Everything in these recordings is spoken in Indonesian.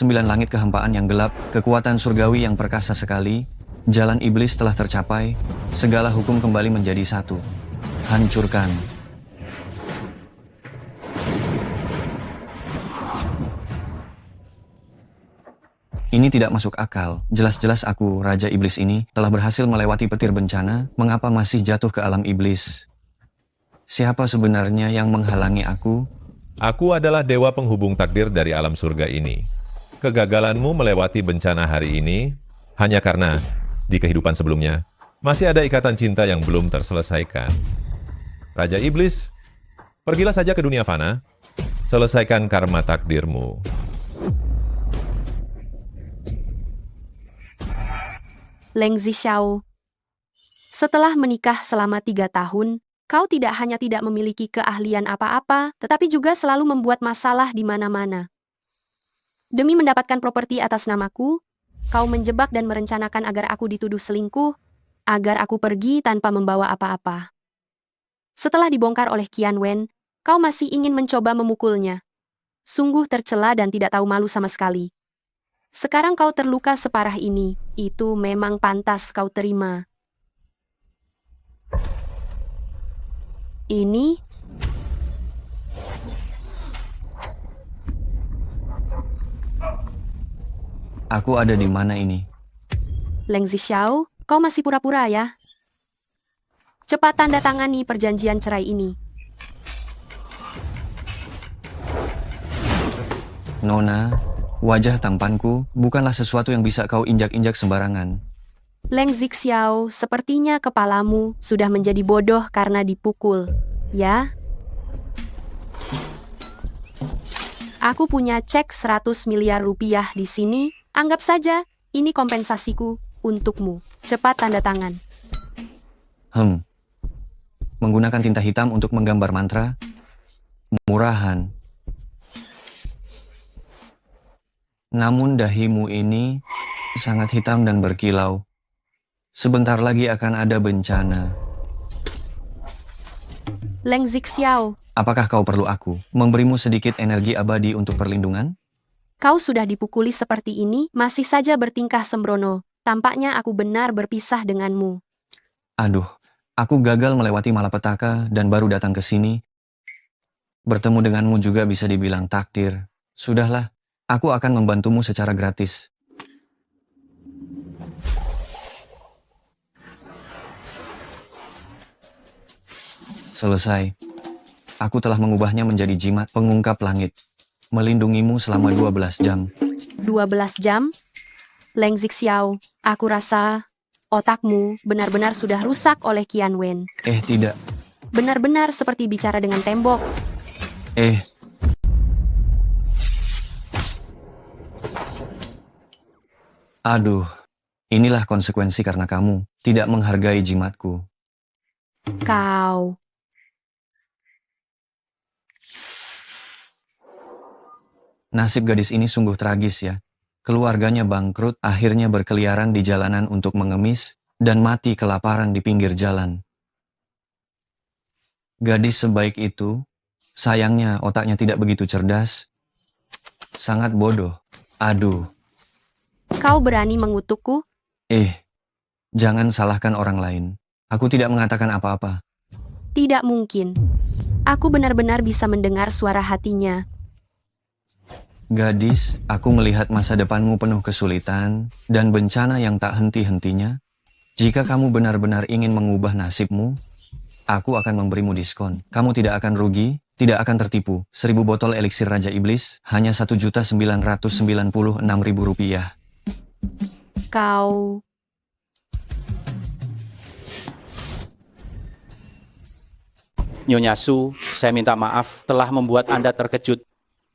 9 langit kehampaan yang gelap, kekuatan surgawi yang perkasa sekali, jalan iblis telah tercapai, segala hukum kembali menjadi satu. Hancurkan. Ini tidak masuk akal. Jelas-jelas aku, Raja Iblis ini, telah berhasil melewati petir bencana, mengapa masih jatuh ke alam iblis? Siapa sebenarnya yang menghalangi aku? Aku adalah dewa penghubung takdir dari alam surga ini. Kegagalanmu melewati bencana hari ini hanya karena di kehidupan sebelumnya masih ada ikatan cinta yang belum terselesaikan. Raja Iblis, pergilah saja ke dunia fana, selesaikan karma takdirmu. Leng Zhixiao, setelah menikah selama 3 tahun, kau tidak hanya tidak memiliki keahlian apa-apa, tetapi juga selalu membuat masalah di mana-mana. Demi mendapatkan properti atas namaku, kau menjebak dan merencanakan agar aku dituduh selingkuh, agar aku pergi tanpa membawa apa-apa. Setelah dibongkar oleh Qian Wen, kau masih ingin mencoba memukulnya. Sungguh tercela dan tidak tahu malu sama sekali. Sekarang kau terluka separah ini, itu memang pantas kau terima. Ini Aku ada di mana ini? Leng Zhixiao, kau masih pura-pura ya? Cepat tanda tangani perjanjian cerai ini. Nona, wajah tampanku bukanlah sesuatu yang bisa kau injak-injak sembarangan. Leng Zhixiao, sepertinya kepalamu sudah menjadi bodoh karena dipukul, ya? Aku punya cek 100 miliar rupiah di sini. Anggap saja, ini kompensasiku untukmu. Cepat tanda tangan. Menggunakan tinta hitam untuk menggambar mantra? Murahan. Namun dahimu ini sangat hitam dan berkilau. Sebentar lagi akan ada bencana. Leng Zhixiao, Apakah kau perlu aku memberimu sedikit energi abadi untuk perlindungan? kau sudah dipukuli seperti ini, masih saja bertingkah sembrono. Tampaknya aku benar berpisah denganmu. Aduh, aku gagal melewati malapetaka dan baru datang ke sini. Bertemu denganmu juga bisa dibilang takdir. Sudahlah, aku akan membantumu secara gratis. Selesai. Aku telah mengubahnya menjadi jimat pengungkap langit. Melindungimu selama 12 jam. 12 jam? Leng Zhixiao, aku rasa otakmu benar-benar sudah rusak oleh Qian Wen. Tidak. Benar-benar seperti bicara dengan tembok. Aduh, inilah konsekuensi karena kamu tidak menghargai jimatku. Kau. Nasib gadis ini sungguh tragis ya. Keluarganya bangkrut, akhirnya berkeliaran di jalanan untuk mengemis, dan mati kelaparan di pinggir jalan. Gadis sebaik itu, sayangnya otaknya tidak begitu cerdas. Sangat bodoh. Aduh. Kau berani mengutukku? Jangan salahkan orang lain. Aku tidak mengatakan apa-apa. Tidak mungkin. Aku benar-benar bisa mendengar suara hatinya. Gadis, aku melihat masa depanmu penuh kesulitan dan bencana yang tak henti-hentinya. Jika kamu benar-benar ingin mengubah nasibmu, aku akan memberimu diskon. Kamu tidak akan rugi, tidak akan tertipu. 1000 botol eliksir Raja Iblis, hanya Rp1.996.000. Kau. Nyonya Su, saya minta maaf telah membuat Anda terkejut.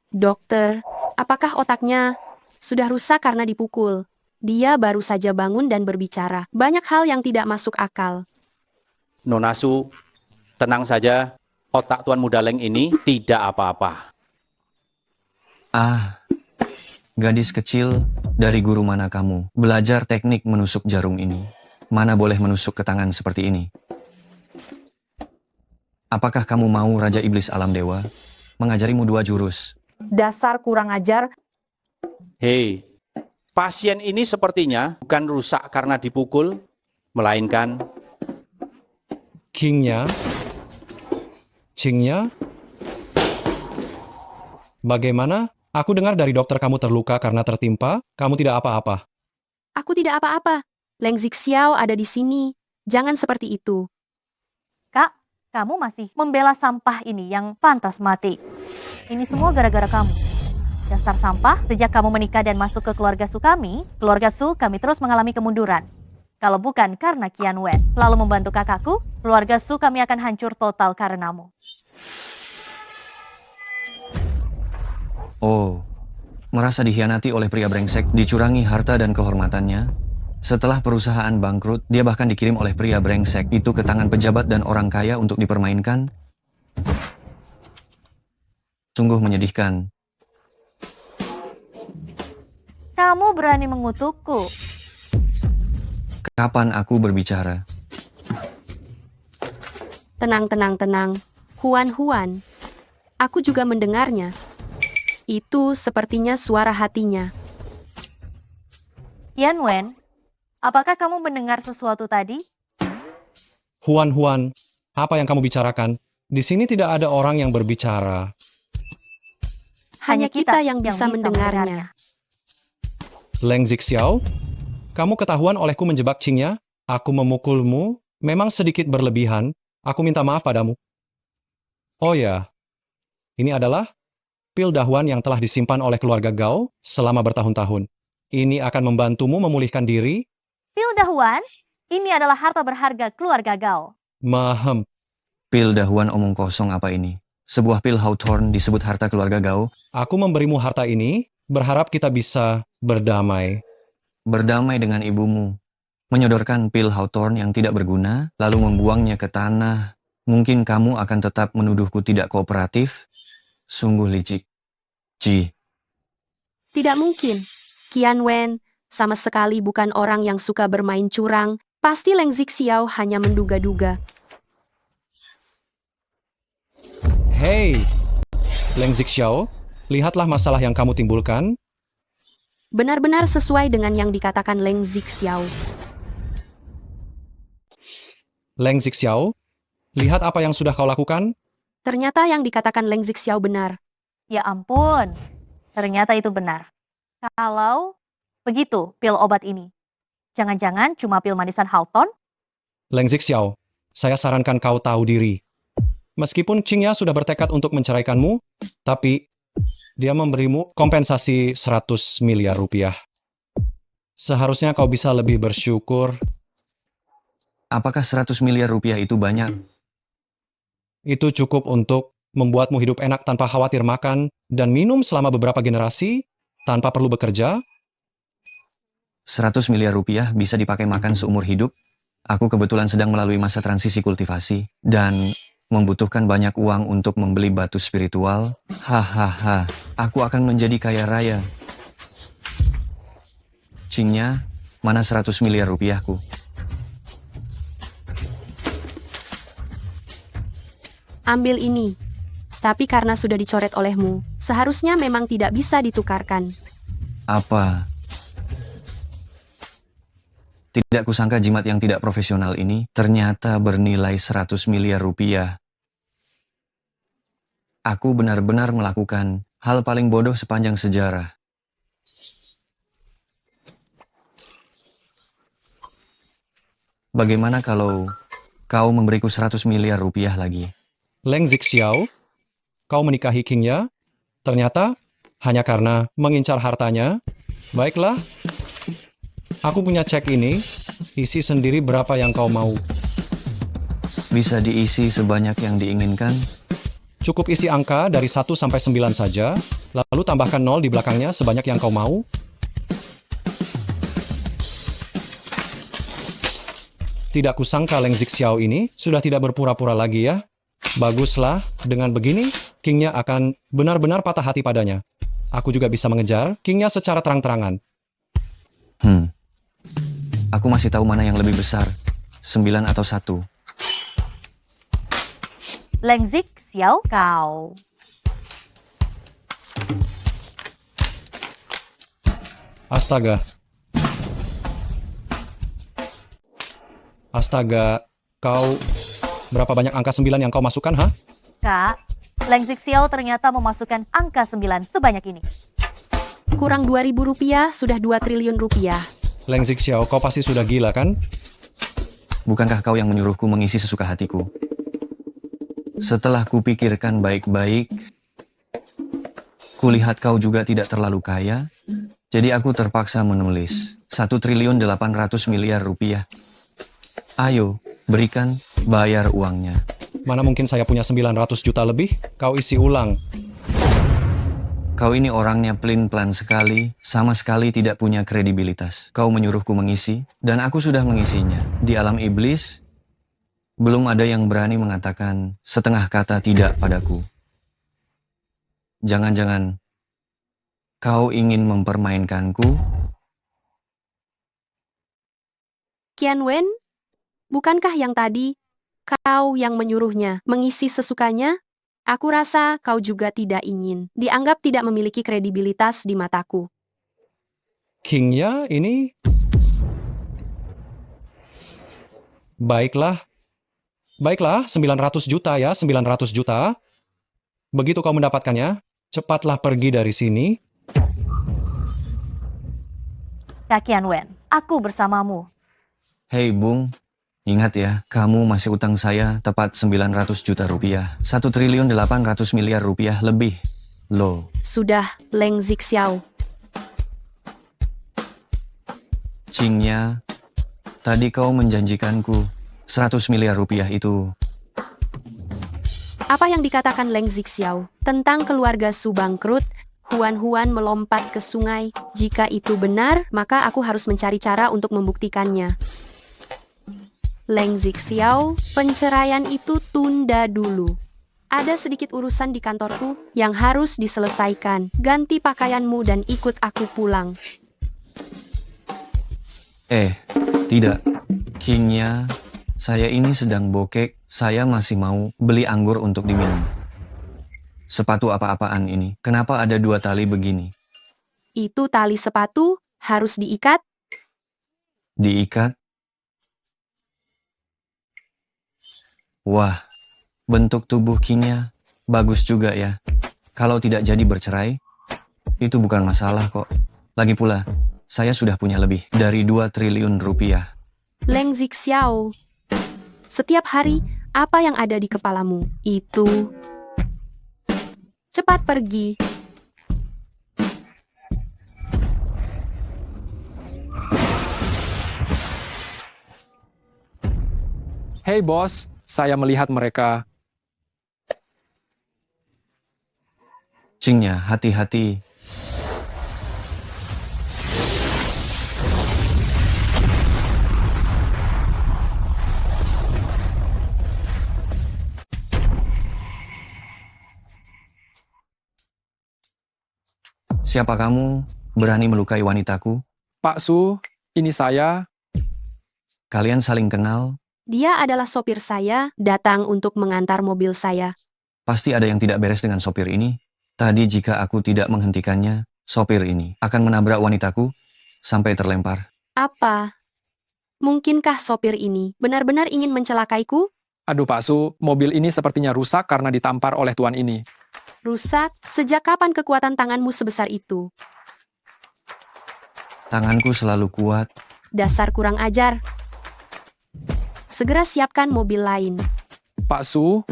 Dokter, apakah otaknya sudah rusak karena dipukul? Dia baru saja bangun dan berbicara. Banyak hal yang tidak masuk akal. Nona Su, tenang saja. Otak Tuan Muda Leng ini tidak apa-apa. Gadis kecil, dari guru mana kamu belajar teknik menusuk jarum ini? Mana boleh menusuk ke tangan seperti ini? Apakah kamu mau Raja Iblis Alam Dewa mengajarimu 2 jurus? Dasar kurang ajar. Hei, pasien ini sepertinya bukan rusak karena dipukul, melainkan Qingya, Qingya, bagaimana? Aku dengar dari dokter kamu terluka karena tertimpa, kamu tidak apa-apa. Aku tidak apa-apa. Leng Zixiao ada di sini. Jangan seperti itu. Kak, kamu masih membela sampah ini yang pantas mati. Ini semua gara-gara kamu. Dasar sampah, sejak kamu menikah dan masuk ke keluarga Su kami terus mengalami kemunduran. Kalau bukan karena Qian Wen selalu membantu kakakku, keluarga Su kami akan hancur total karenamu. Oh, merasa dikhianati oleh pria brengsek, dicurangi harta dan kehormatannya. Setelah perusahaan bangkrut, dia bahkan dikirim oleh pria brengsek itu ke tangan pejabat dan orang kaya untuk dipermainkan. Sungguh menyedihkan. Kamu berani mengutukku. Kapan aku berbicara? Tenang. Huan. Aku juga mendengarnya. Itu sepertinya suara hatinya. Qian Wen, apakah kamu mendengar sesuatu tadi? Huan, apa yang kamu bicarakan? Di sini tidak ada orang yang berbicara. Hanya kita yang bisa mendengarnya. Leng Zixiao, kamu ketahuan olehku menjebak Qingya. Aku memukulmu, memang sedikit berlebihan. Aku minta maaf padamu. Oh ya, ini adalah pil dahuan yang telah disimpan oleh keluarga Gao selama bertahun-tahun. Ini akan membantumu memulihkan diri. Pil dahuan, ini adalah harta berharga keluarga Gao. Mahem, Pil dahuan omong kosong apa ini? Sebuah pil Hawthorne disebut harta keluarga Gao. aku memberimu harta ini, berharap kita bisa berdamai. Berdamai dengan ibumu. Menyodorkan pil Hawthorne yang tidak berguna, lalu membuangnya ke tanah. Mungkin kamu akan tetap menuduhku tidak kooperatif? Sungguh licik. Ci. Tidak mungkin. Qian Wen sama sekali bukan orang yang suka bermain curang. Pasti Leng Zixiao hanya menduga-duga. Hei, Leng Zixiao, lihatlah masalah yang kamu timbulkan. Benar-benar sesuai dengan yang dikatakan Leng Zixiao. Leng Zixiao, lihat apa yang sudah kau lakukan. Ternyata yang dikatakan Leng Zixiao benar. Ya ampun, ternyata itu benar. Kalau begitu pil obat ini, jangan-jangan cuma pil manisan Hawthorne? Leng Zixiao, saya sarankan kau tahu diri. Meskipun Qingya sudah bertekad untuk menceraikanmu, tapi dia memberimu kompensasi 100 miliar rupiah. Seharusnya kau bisa lebih bersyukur. Apakah 100 miliar rupiah itu banyak? Itu cukup untuk membuatmu hidup enak tanpa khawatir makan dan minum selama beberapa generasi tanpa perlu bekerja. 100 miliar rupiah bisa dipakai makan seumur hidup. Aku kebetulan sedang melalui masa transisi kultivasi dan membutuhkan banyak uang untuk membeli batu spiritual. Hahaha, aku akan menjadi kaya raya. Qingya, mana 100 miliar rupiahku? Ambil ini. Tapi karena sudah dicoret olehmu, seharusnya memang tidak bisa ditukarkan. Apa? Tidak kusangka jimat yang tidak profesional ini ternyata bernilai 100 miliar rupiah. Aku benar-benar melakukan hal paling bodoh sepanjang sejarah. Bagaimana kalau kau memberiku 100 miliar rupiah lagi? Leng Zixiao, kau menikahi Qingya, ternyata hanya karena mengincar hartanya. Baiklah, aku punya cek ini, isi sendiri berapa yang kau mau. Bisa diisi sebanyak yang diinginkan? Cukup isi angka dari 1 sampai 9 saja, lalu tambahkan 0 di belakangnya sebanyak yang kau mau. Tidak kusangka Leng Zixiao ini sudah tidak berpura-pura lagi ya. Baguslah, dengan begini, Qingya akan benar-benar patah hati padanya. Aku juga bisa mengejar Qingya secara terang-terangan. Aku masih tahu mana yang lebih besar, 9 atau 1. Leng Zixiao, kau. Astaga. Astaga, berapa banyak angka 9 yang kau masukkan, ha? Kak, Leng Zixiao ternyata memasukkan angka 9 sebanyak ini. Kurang 2.000 rupiah, sudah 2 triliun rupiah. Leng Zixiao, kau pasti sudah gila, kan? Bukankah kau yang menyuruhku mengisi sesuka hatiku? Setelah kupikirkan baik-baik, kulihat kau juga tidak terlalu kaya, jadi aku terpaksa menulis 1.800.000.000.000 rupiah. Ayo, berikan, bayar uangnya. Mana mungkin saya punya 900 juta lebih? Kau isi ulang. Kau ini orangnya pelin-pelan sekali, sama sekali tidak punya kredibilitas. Kau menyuruhku mengisi, dan aku sudah mengisinya. Di alam iblis, belum ada yang berani mengatakan setengah kata tidak padaku. Jangan-jangan kau ingin mempermainkanku? Qian Wen, bukankah yang tadi kau yang menyuruhnya mengisi sesukanya? Aku rasa kau juga tidak ingin dianggap tidak memiliki kredibilitas di mataku. King-nya ini... Baiklah. Baiklah, 900 juta ya, 900 juta. Begitu kau mendapatkannya, cepatlah pergi dari sini. Kak Qian Wen, aku bersamamu. Hei Bung, ingat ya, kamu masih utang saya tepat 900 juta rupiah. 1.800.000.000.000 rupiah lebih. Loh, Sudah, Leng Zixiao. Qingnya, tadi kau menjanjikanku 100 miliar rupiah itu. Apa yang dikatakan Leng Zixiao tentang keluarga Su bangkrut, Huan melompat ke sungai. Jika itu benar, maka aku harus mencari cara untuk membuktikannya. Leng Zixiao, penceraian itu tunda dulu. Ada sedikit urusan di kantorku yang harus diselesaikan. Ganti pakaianmu dan ikut aku pulang. Tidak. Qingnya, saya ini sedang bokek, saya masih mau beli anggur untuk diminum. Sepatu apa-apaan ini? Kenapa ada 2 tali begini? Itu tali sepatu harus diikat. Diikat? Wah, bentuk tubuh Qingnya bagus juga ya. Kalau tidak jadi bercerai, itu bukan masalah kok. Lagi pula, saya sudah punya lebih dari 2 triliun rupiah. Leng Zixiao, setiap hari apa yang ada di kepalamu itu. Cepat pergi. Hei bos, saya melihat mereka. Qingnya, hati-hati. Siapa kamu berani melukai wanitaku? Pak Su, ini saya. Kalian saling kenal? Dia adalah sopir saya, datang untuk mengantar mobil saya. Pasti ada yang tidak beres dengan sopir ini. Tadi jika aku tidak menghentikannya, sopir ini akan menabrak wanitaku sampai terlempar. Apa? Mungkinkah sopir ini benar-benar ingin mencelakaiku? Aduh Pak Su, mobil ini sepertinya rusak karena ditampar oleh tuan ini. Rusak? Sejak kapan kekuatan tanganmu sebesar itu? Tanganku selalu kuat. Dasar kurang ajar. Segera siapkan mobil lain. Pak Su,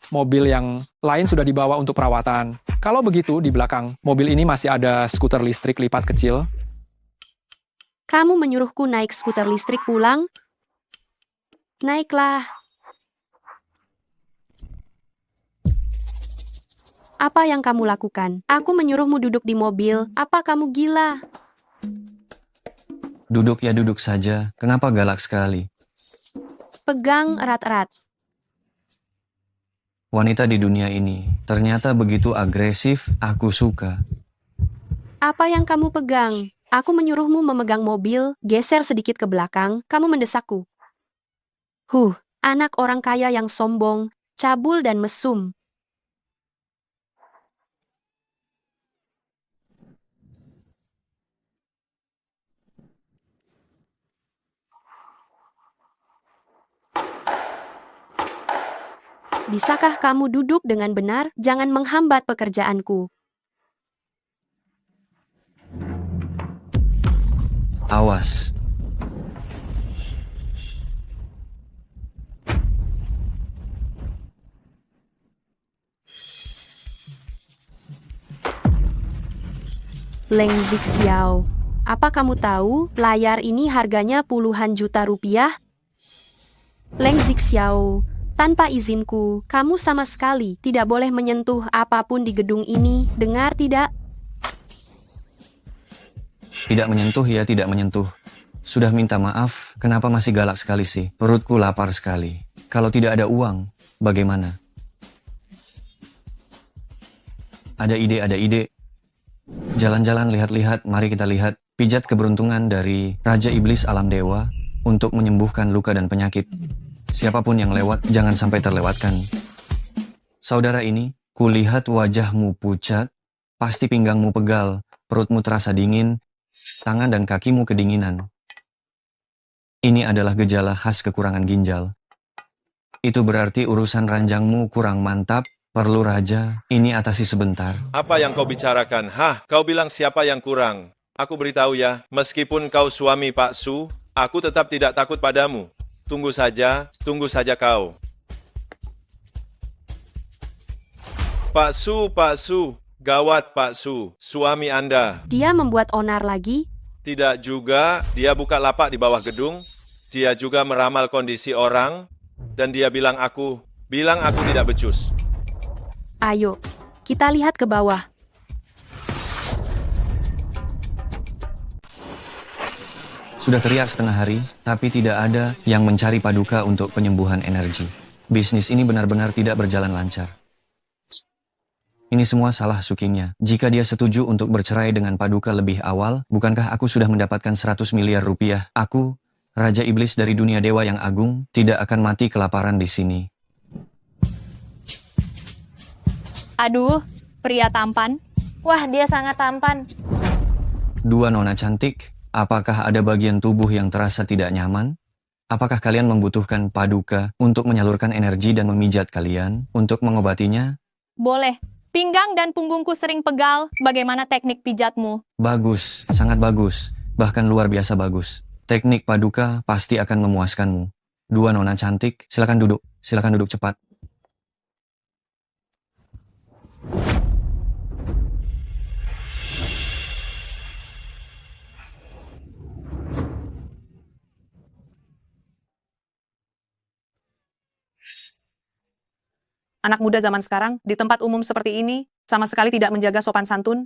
mobil yang lain sudah dibawa untuk perawatan. Kalau begitu, di belakang mobil ini masih ada skuter listrik lipat kecil. Kamu menyuruhku naik skuter listrik pulang? Naiklah. Apa yang kamu lakukan? Aku menyuruhmu duduk di mobil. Apa kamu gila? Duduk ya duduk saja. Kenapa galak sekali? Pegang erat-erat. Wanita di dunia ini ternyata begitu agresif, aku suka. Apa yang kamu pegang? Aku menyuruhmu memegang mobil, geser sedikit ke belakang, kamu mendesakku. Anak orang kaya yang sombong, cabul dan mesum. Bisakah kamu duduk dengan benar? Jangan menghambat pekerjaanku. Awas. Leng Zixiao, apa kamu tahu layar ini harganya puluhan juta rupiah? Leng Zixiao, tanpa izinku, kamu sama sekali tidak boleh menyentuh apapun di gedung ini, dengar tidak? Tidak menyentuh ya, tidak menyentuh. Sudah minta maaf, kenapa masih galak sekali sih? Perutku lapar sekali. Kalau tidak ada uang, bagaimana? Ada ide. Jalan-jalan, lihat-lihat, mari kita lihat. Pijat keberuntungan dari Raja Iblis Alam Dewa untuk menyembuhkan luka dan penyakit. Siapapun yang lewat, jangan sampai terlewatkan. Saudara ini, kulihat wajahmu pucat, pasti pinggangmu pegal, perutmu terasa dingin, tangan dan kakimu kedinginan. Ini adalah gejala khas kekurangan ginjal. Itu berarti urusan ranjangmu kurang mantap, perlu raja, ini atasi sebentar. Apa yang kau bicarakan? Hah? Kau bilang siapa yang kurang? Aku beritahu ya, meskipun kau suami Pak Su, aku tetap tidak takut padamu. Tunggu saja kau. Pak Su, gawat Pak Su, suami Anda. Dia membuat onar lagi. Tidak juga, dia buka lapak di bawah gedung, dia juga meramal kondisi orang, dan dia bilang aku tidak becus. Ayo, kita lihat ke bawah. Sudah teriak setengah hari, tapi tidak ada yang mencari Paduka untuk penyembuhan energi. Bisnis ini benar-benar tidak berjalan lancar. Ini semua salah Sukinya. Jika dia setuju untuk bercerai dengan Paduka lebih awal, bukankah aku sudah mendapatkan 100 miliar rupiah? Aku, Raja Iblis dari dunia dewa yang agung, tidak akan mati kelaparan di sini. Aduh, pria tampan. Wah, dia sangat tampan. Dua nona cantik, apakah ada bagian tubuh yang terasa tidak nyaman? Apakah kalian membutuhkan Paduka untuk menyalurkan energi dan memijat kalian? Untuk mengobatinya? Boleh. Pinggang dan punggungku sering pegal. Bagaimana teknik pijatmu? Bagus, sangat bagus, bahkan luar biasa bagus. Teknik Paduka pasti akan memuaskanmu. Dua nona cantik, silakan duduk cepat. Anak muda zaman sekarang, di tempat umum seperti ini, sama sekali tidak menjaga sopan santun.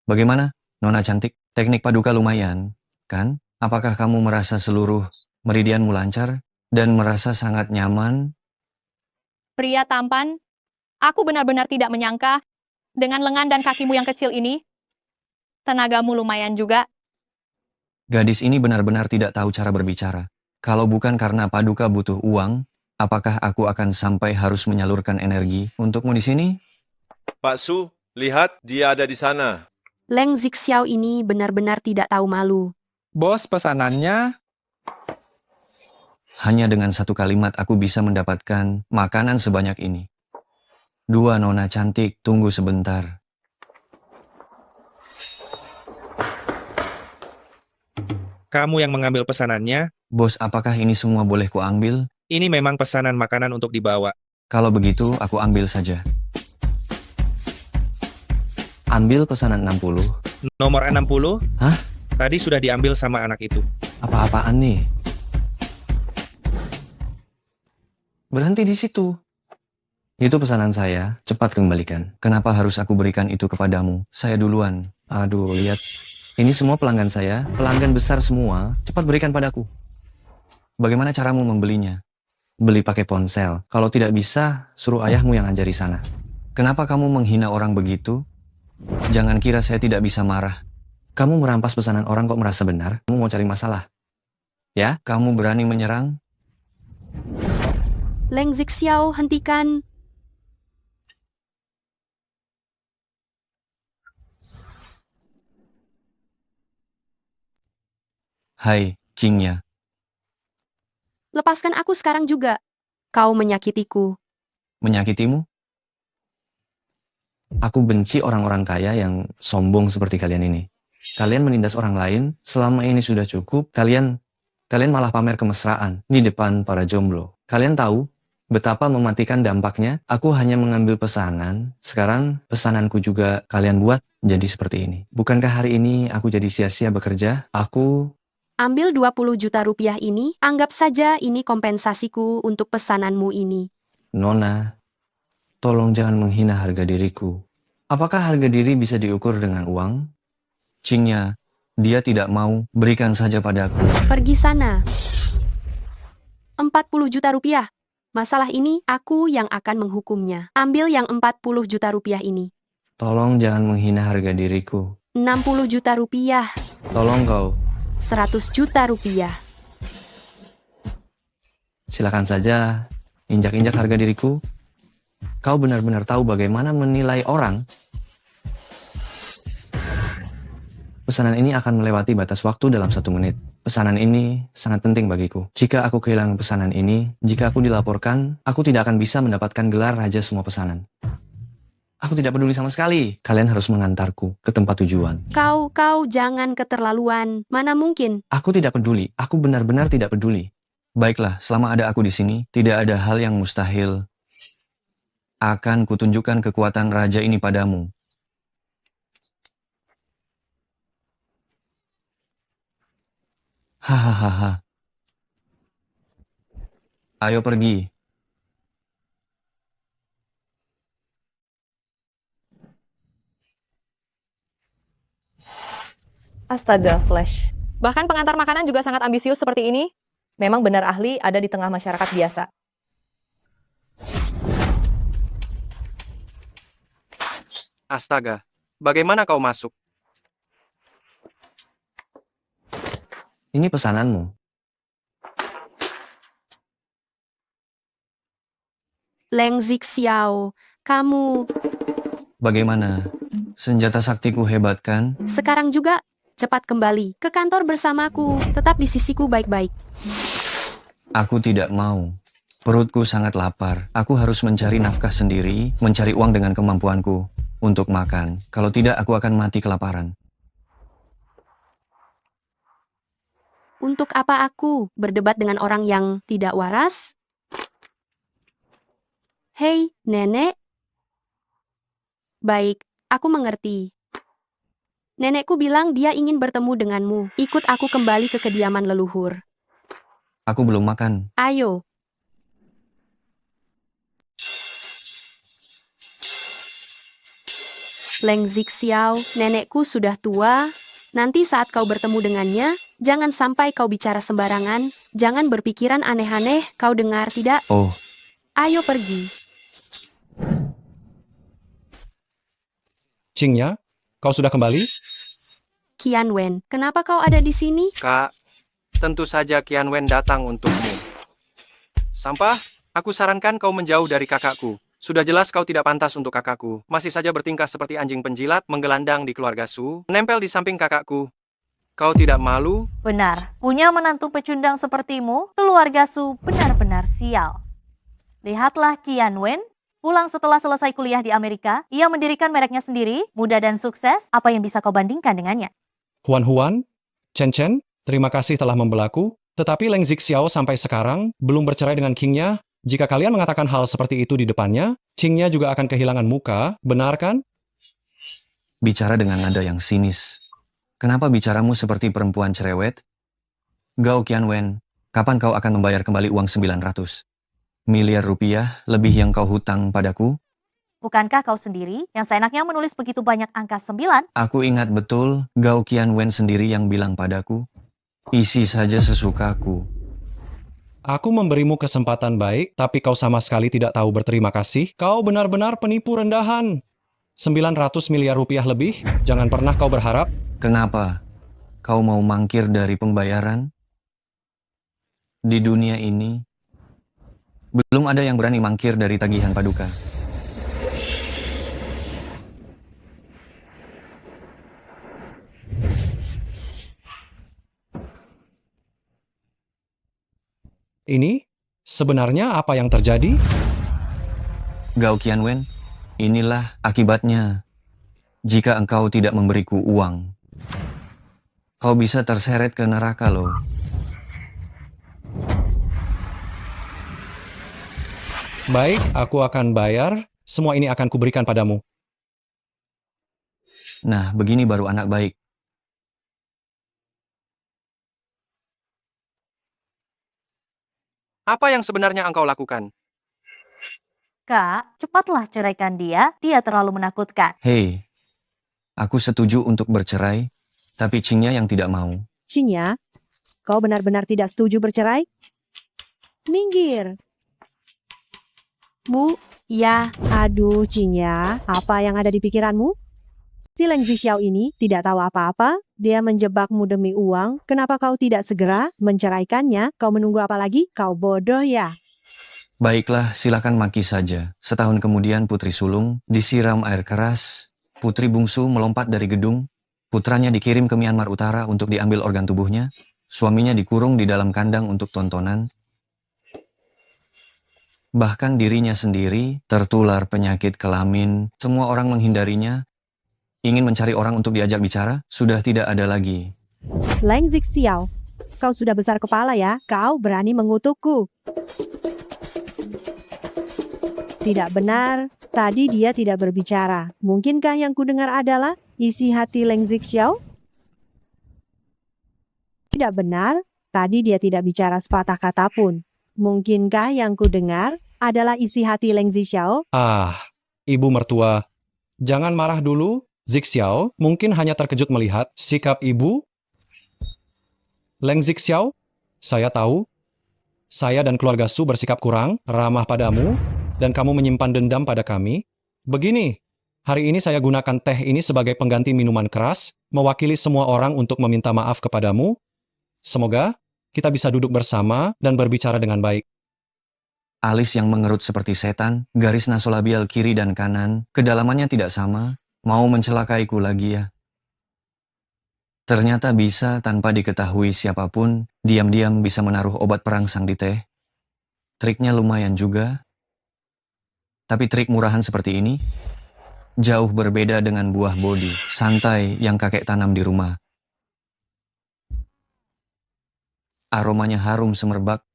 Bagaimana, nona cantik? Teknik Paduka lumayan, kan? Apakah kamu merasa seluruh meridianmu lancar dan merasa sangat nyaman? Pria tampan, aku benar-benar tidak menyangka dengan lengan dan kakimu yang kecil ini, tenagamu lumayan juga. Gadis ini benar-benar tidak tahu cara berbicara. Kalau bukan karena Paduka butuh uang, apakah aku akan sampai harus menyalurkan energi untukmu di sini? Pak Su, lihat, dia ada di sana. Leng Zixiao ini benar-benar tidak tahu malu. Bos, pesanannya. Hanya dengan satu kalimat aku bisa mendapatkan makanan sebanyak ini. Dua nona cantik, tunggu sebentar. Kamu yang mengambil pesanannya, Bos, apakah ini semua boleh kuambil? ini memang pesanan makanan untuk dibawa. Kalau begitu, aku ambil saja. Ambil pesanan 60. Nomor 60? Hah? Tadi sudah diambil sama anak itu. Apa-apaan nih? Berhenti di situ. Itu pesanan saya, cepat kembalikan. Kenapa harus aku berikan itu kepadamu? Saya duluan. Aduh, lihat. Ini semua pelanggan saya, pelanggan besar semua. Cepat berikan padaku. Bagaimana caramu membelinya? Beli pakai ponsel. Kalau tidak bisa, suruh ayahmu yang ajari sana. Kenapa kamu menghina orang begitu? Jangan kira saya tidak bisa marah. Kamu merampas pesanan orang kok merasa benar? Kamu mau cari masalah? Ya, kamu berani menyerang? Leng Zixiao, hentikan. Hai, Qingya. Lepaskan aku sekarang juga. Kau menyakitiku. Menyakitimu? Aku benci orang-orang kaya yang sombong seperti kalian ini. Kalian menindas orang lain, selama ini sudah cukup, kalian malah pamer kemesraan di depan para jomblo. Kalian tahu betapa mematikan dampaknya? Aku hanya mengambil pesanan, sekarang pesananku juga kalian buat jadi seperti ini. Bukankah hari ini aku jadi sia-sia bekerja? Aku Ambil 20 juta rupiah ini, anggap saja ini kompensasiku untuk pesananmu ini. Nona, tolong jangan menghina harga diriku. Apakah harga diri bisa diukur dengan uang? Cingnya, dia tidak mau, berikan saja padaku. Pergi sana. 40 juta rupiah. Masalah ini, aku yang akan menghukumnya. Ambil yang 40 juta rupiah ini. Tolong jangan menghina harga diriku. 60 juta rupiah. Tolong kau, 100 juta rupiah. silakan saja injak-injak harga diriku. Kau benar-benar tahu bagaimana menilai orang. Pesanan ini akan melewati batas waktu dalam 1 menit. Pesanan ini sangat penting bagiku. Jika aku kehilangan pesanan ini, jika aku dilaporkan, aku tidak akan bisa mendapatkan gelar raja semua pesanan. Aku tidak peduli sama sekali. Kalian harus mengantarku ke tempat tujuan. Kau jangan keterlaluan. Mana mungkin? Aku tidak peduli. Aku benar-benar tidak peduli. Baiklah, selama ada aku di sini, tidak ada hal yang mustahil. Akan kutunjukkan kekuatan raja ini padamu. Hahaha. Ayo pergi. Astaga, Flash. Bahkan pengantar makanan juga sangat ambisius seperti ini. Memang benar ahli ada di tengah masyarakat biasa. Astaga, bagaimana kau masuk? Ini pesananmu. Leng Zixiao, kamu Bagaimana? Senjata saktiku hebat kan? sekarang juga cepat kembali ke kantor bersamaku. Tetap di sisiku baik-baik. Aku tidak mau. Perutku sangat lapar. Aku harus mencari nafkah sendiri, mencari uang dengan kemampuanku untuk makan. Kalau tidak, aku akan mati kelaparan. Untuk apa aku berdebat dengan orang yang tidak waras? Hei, nenek. Baik, aku mengerti. Nenekku bilang dia ingin bertemu denganmu. Ikut aku kembali ke kediaman leluhur. Aku belum makan. Ayo. Leng Zixiao, nenekku sudah tua. Nanti saat kau bertemu dengannya, jangan sampai kau bicara sembarangan. Jangan berpikiran aneh-aneh, kau dengar tidak? Oh, Ayo pergi. Qingya, kau sudah kembali? Qian Wen, kenapa kau ada di sini? Kak, tentu saja Qian Wen datang untukmu. Sampah, aku sarankan kau menjauh dari kakakku. Sudah jelas kau tidak pantas untuk kakakku. Masih saja bertingkah seperti anjing penjilat, menggelandang di keluarga Su, menempel di samping kakakku. Kau tidak malu? Benar, punya menantu pecundang sepertimu, keluarga Su benar-benar sial. Lihatlah Qian Wen, pulang setelah selesai kuliah di Amerika, ia mendirikan mereknya sendiri, muda dan sukses, apa yang bisa kau bandingkan dengannya? Huan, Chen Chen, terima kasih telah membelaku. Tetapi Leng Zixiao sampai sekarang belum bercerai dengan Qingya. Jika kalian mengatakan hal seperti itu di depannya, Qingya juga akan kehilangan muka, benar kan? bicara dengan nada yang sinis. Kenapa bicaramu seperti perempuan cerewet? Gao Qianwen, kapan kau akan membayar kembali uang 900 miliar rupiah lebih yang kau hutang padaku? Bukankah kau sendiri yang seenaknya menulis begitu banyak angka 9? Aku ingat betul Gao Qianwen sendiri yang bilang padaku, isi saja sesukaku. Aku memberimu kesempatan baik, tapi kau sama sekali tidak tahu berterima kasih. Kau benar-benar penipu rendahan. 900 miliar rupiah lebih, jangan pernah kau berharap. Kenapa? Kau mau mangkir dari pembayaran? Di dunia ini, belum ada yang berani mangkir dari tagihan paduka. ini? Sebenarnya apa yang terjadi? Gao Qianwen, inilah akibatnya jika engkau tidak memberiku uang. Kau bisa terseret ke neraka loh. Baik, aku akan bayar. Semua ini akan kuberikan padamu. Nah, begini baru anak baik. Apa yang sebenarnya engkau lakukan? Kak, cepatlah ceraikan dia. Dia terlalu menakutkan. Hei, aku setuju untuk bercerai, tapi Qingya yang tidak mau. Qingya, kau benar-benar tidak setuju bercerai? Minggir. Bu, ya, Aduh, Qingya, apa yang ada di pikiranmu? Si Leng Zixiao ini tidak tahu apa-apa. Dia menjebakmu demi uang. Kenapa kau tidak segera menceraikannya? Kau menunggu apa lagi? Kau bodoh ya? Baiklah, silakan maki saja. Setahun kemudian Putri Sulung disiram air keras. Putri bungsu melompat dari gedung. Putranya dikirim ke Myanmar Utara untuk diambil organ tubuhnya. Suaminya dikurung di dalam kandang untuk tontonan. Bahkan dirinya sendiri tertular penyakit kelamin. Semua orang menghindarinya. Ingin mencari orang untuk diajak bicara, sudah tidak ada lagi. Leng Zixiao, kau sudah besar kepala ya? Kau berani mengutukku. Tidak benar, tadi dia tidak berbicara. Mungkinkah yang kudengar adalah isi hati Leng Zixiao? Tidak benar, tadi dia tidak bicara sepatah kata pun. Mungkinkah yang kudengar adalah isi hati Leng Zixiao? Ah, ibu mertua. Jangan marah dulu. Zixiao mungkin hanya terkejut melihat sikap ibu. Leng Zixiao, saya tahu. Saya dan keluarga Su bersikap kurang ramah padamu, dan kamu menyimpan dendam pada kami. Begini, hari ini saya gunakan teh ini sebagai pengganti minuman keras, mewakili semua orang untuk meminta maaf kepadamu. Semoga kita bisa duduk bersama dan berbicara dengan baik. Alis yang mengerut seperti setan, garis nasolabial kiri dan kanan, kedalamannya tidak sama, mau mencelakaiku lagi ya. Ternyata bisa tanpa diketahui siapapun, diam-diam bisa menaruh obat perangsang di teh. Triknya lumayan juga. Tapi trik murahan seperti ini, jauh berbeda dengan buah bodi, santai yang kakek tanam di rumah. Aromanya harum semerbak,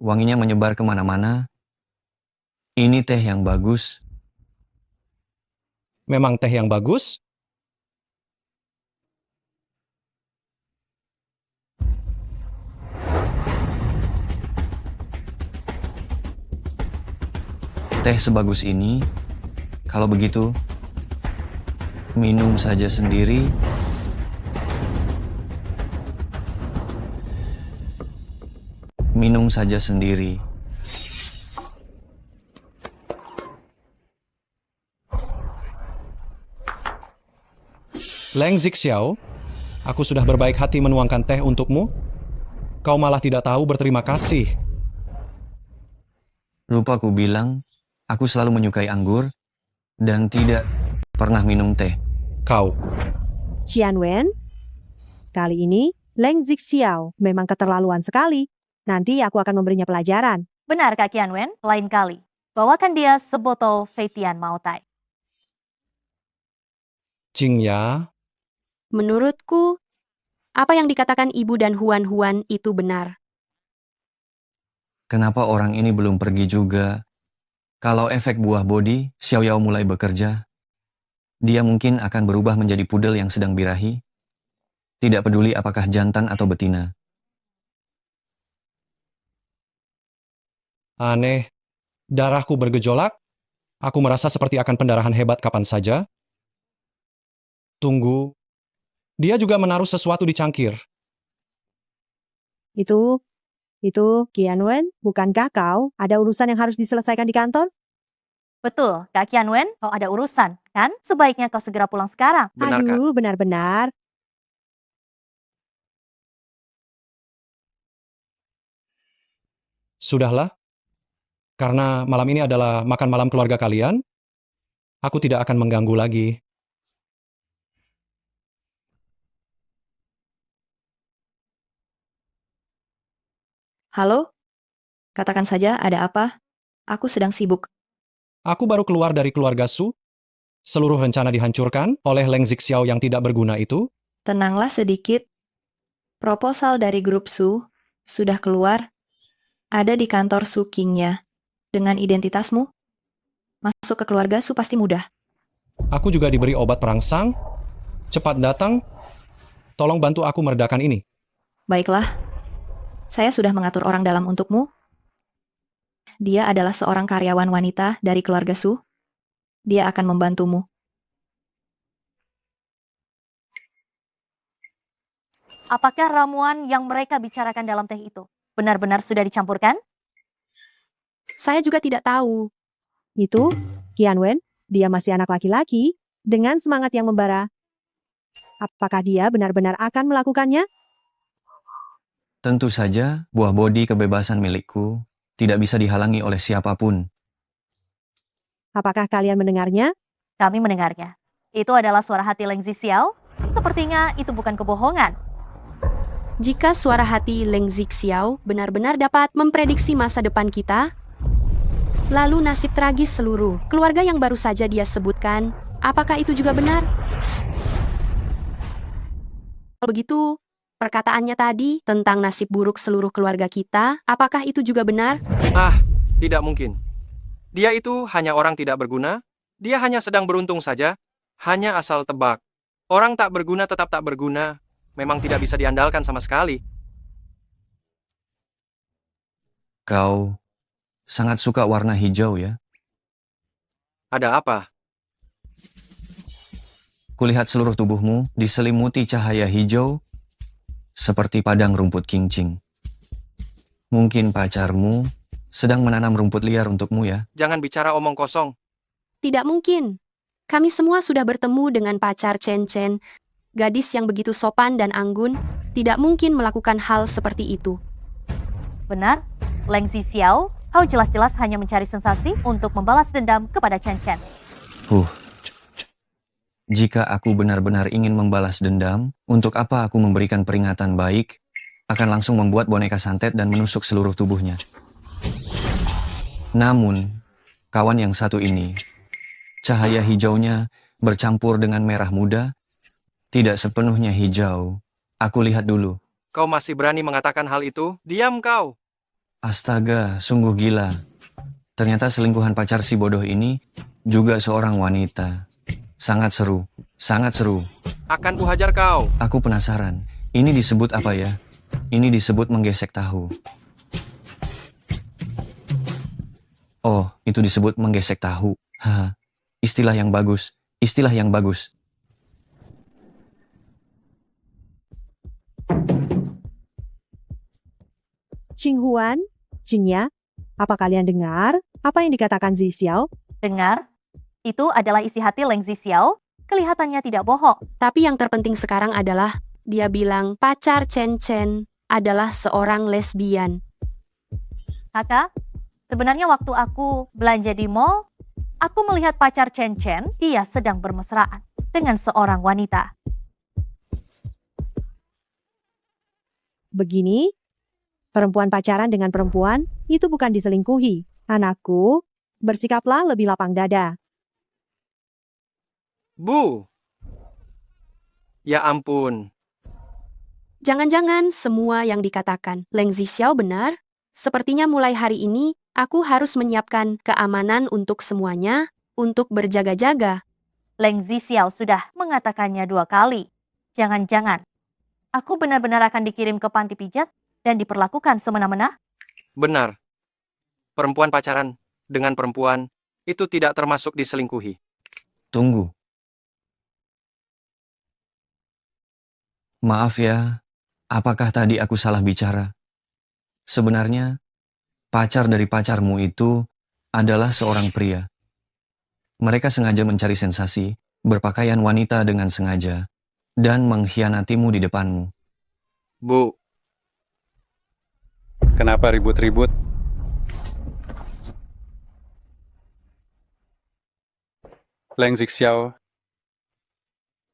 wanginya menyebar kemana-mana. Ini teh yang bagus. Memang teh yang bagus? Teh sebagus ini, kalau begitu, minum saja sendiri. Minum saja sendiri. Leng Zixiao, aku sudah berbaik hati menuangkan teh untukmu. Kau malah tidak tahu berterima kasih. Lupa ku bilang, aku selalu menyukai anggur dan tidak pernah minum teh. Kau. Qianwen, kali ini Leng Zixiao memang keterlaluan sekali. Nanti aku akan memberinya pelajaran. Benar Kak Qianwen, lain kali. Bawakan dia sebotol Feitian Maotai. Qingya, menurutku, apa yang dikatakan ibu dan Huan-Huan itu benar. Kenapa orang ini belum pergi juga? Kalau efek buah bodi, Xiao Yao mulai bekerja, dia mungkin akan berubah menjadi pudel yang sedang birahi. Tidak peduli apakah jantan atau betina. aneh. Darahku bergejolak. Aku merasa seperti akan pendarahan hebat kapan saja. Tunggu. Dia juga menaruh sesuatu di cangkir. Itu Qianwen, bukankah kau ada urusan yang harus diselesaikan di kantor? Betul, Kak Qianwen, kau ada urusan, kan? Sebaiknya kau segera pulang sekarang. Benar, Kak. Aduh, benar-benar. Sudahlah. Karena malam ini adalah makan malam keluarga kalian, aku tidak akan mengganggu lagi. Halo? Katakan saja, ada apa? Aku sedang sibuk. Aku baru keluar dari keluarga Su. Seluruh rencana dihancurkan oleh Leng Zixiao yang tidak berguna itu. Tenanglah sedikit. Proposal dari grup Su sudah keluar. Ada di kantor Su Qingnya. Dengan identitasmu, masuk ke keluarga Su pasti mudah. Aku juga diberi obat perangsang. Cepat datang. Tolong bantu aku meredakan ini. Baiklah, saya sudah mengatur orang dalam untukmu. Dia adalah seorang karyawan wanita dari keluarga Su. Dia akan membantumu. Apakah ramuan yang mereka bicarakan dalam teh itu benar-benar sudah dicampurkan? Saya juga tidak tahu. Itu, Qianwen, dia masih anak laki-laki, dengan semangat yang membara. Apakah dia benar-benar akan melakukannya? Tentu saja, buah bodi kebebasan milikku tidak bisa dihalangi oleh siapapun. Apakah kalian mendengarnya? Kami mendengarnya. Itu adalah suara hati Leng Zixiao. Sepertinya itu bukan kebohongan. Jika suara hati Leng Zixiao benar-benar dapat memprediksi masa depan kita, lalu nasib tragis seluruh keluarga yang baru saja dia sebutkan, apakah itu juga benar? Begitu, perkataannya tadi tentang nasib buruk seluruh keluarga kita, apakah itu juga benar? Ah, tidak mungkin. Dia itu hanya orang tidak berguna. Dia hanya sedang beruntung saja. Hanya asal tebak. Orang tak berguna tetap tak berguna. Memang tidak bisa diandalkan sama sekali. Kau sangat suka warna hijau ya? Ada apa? Kulihat seluruh tubuhmu diselimuti cahaya hijau seperti padang rumput kincing. Mungkin pacarmu sedang menanam rumput liar untukmu ya? Jangan bicara omong kosong. Tidak mungkin. Kami semua sudah bertemu dengan pacar Chen Chen, gadis yang begitu sopan dan anggun, tidak mungkin melakukan hal seperti itu. Benar, Leng Zixiao, kau jelas-jelas hanya mencari sensasi untuk membalas dendam kepada Chen Chen. Jika aku benar-benar ingin membalas dendam, untuk apa aku memberikan peringatan baik, akan langsung membuat boneka santet dan menusuk seluruh tubuhnya. Namun, kawan yang satu ini, cahaya hijaunya bercampur dengan merah muda, tidak sepenuhnya hijau. Aku lihat dulu. Kau masih berani mengatakan hal itu? Diam kau! Astaga, sungguh gila. Ternyata selingkuhan pacar si bodoh ini juga seorang wanita. Sangat seru, sangat seru. Akan kuhajar kau. Aku penasaran, ini disebut apa ya? Ini disebut menggesek tahu. Oh, itu disebut menggesek tahu. Haha, istilah yang bagus, istilah yang bagus. Qing Huan, Qingya, apa kalian dengar apa yang dikatakan Zixiao? Dengar? Itu adalah isi hati Leng Zixiao. Kelihatannya tidak bohong. Tapi yang terpenting sekarang adalah, dia bilang pacar Chen Chen adalah seorang lesbian. Kakak, sebenarnya waktu aku belanja di mall, aku melihat pacar Chen Chen, dia sedang bermesraan dengan seorang wanita. Begini, perempuan pacaran dengan perempuan itu bukan diselingkuhi. Anakku, bersikaplah lebih lapang dada. Bu! Ya ampun. Jangan-jangan semua yang dikatakan Leng Zixiao benar? Sepertinya mulai hari ini, aku harus menyiapkan keamanan untuk semuanya, untuk berjaga-jaga. Leng Zixiao sudah mengatakannya 2 kali. Jangan-jangan, aku benar-benar akan dikirim ke panti pijat dan diperlakukan semena-mena? Benar. Perempuan pacaran dengan perempuan itu tidak termasuk diselingkuhi. Tunggu. Maaf ya, apakah tadi aku salah bicara? Sebenarnya, pacar dari pacarmu itu adalah seorang pria. Mereka sengaja mencari sensasi, berpakaian wanita dengan sengaja, dan mengkhianatimu di depanmu. Bu. Kenapa ribut-ribut? Leng Zixiao,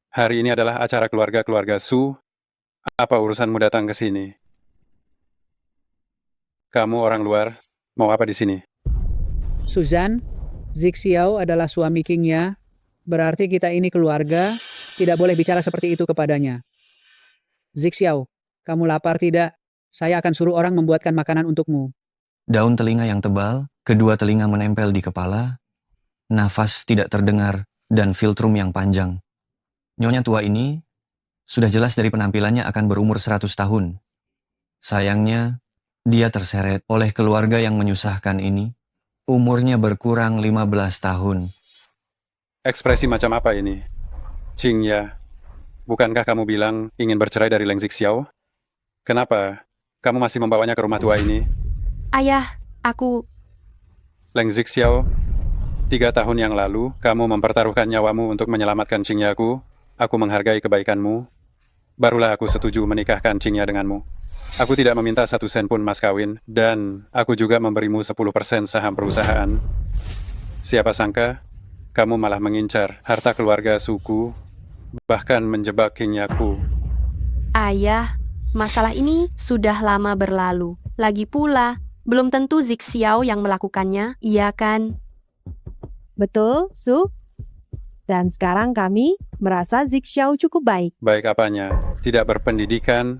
hari ini adalah acara keluarga-keluarga Su. Apa urusanmu datang ke sini? Kamu orang luar, Mau apa di sini? Suzan, Zixiao adalah suami Kingya. Berarti kita ini keluarga, tidak boleh bicara seperti itu kepadanya. Zixiao, kamu lapar tidak? Saya akan suruh orang membuatkan makanan untukmu. Daun telinga yang tebal, kedua telinga menempel di kepala, nafas tidak terdengar, dan filtrum yang panjang. Nyonya tua ini sudah jelas dari penampilannya akan berumur 100 tahun. Sayangnya, dia terseret oleh keluarga yang menyusahkan ini. Umurnya berkurang 15 tahun. Ekspresi macam apa ini? Qingya, bukankah kamu bilang ingin bercerai dari Leng Zixiao? Kenapa kamu masih membawanya ke rumah tua ini? Ayah, aku... Leng Zixiao, 3 tahun yang lalu, kamu mempertaruhkan nyawamu untuk menyelamatkan Qingyaku. Aku menghargai kebaikanmu. Barulah aku setuju menikahkan Qingya denganmu. Aku tidak meminta 1 sen pun mas kawin, dan aku juga memberimu 10% saham perusahaan. Siapa sangka, kamu malah mengincar harta keluarga suku, bahkan menjebak Qingyaku. Ayah, masalah ini sudah lama berlalu. Lagi pula, belum tentu Zixiao yang melakukannya, iya kan? Betul, Su? Dan sekarang kami merasa Zixiao cukup baik. Baik apanya? Tidak berpendidikan,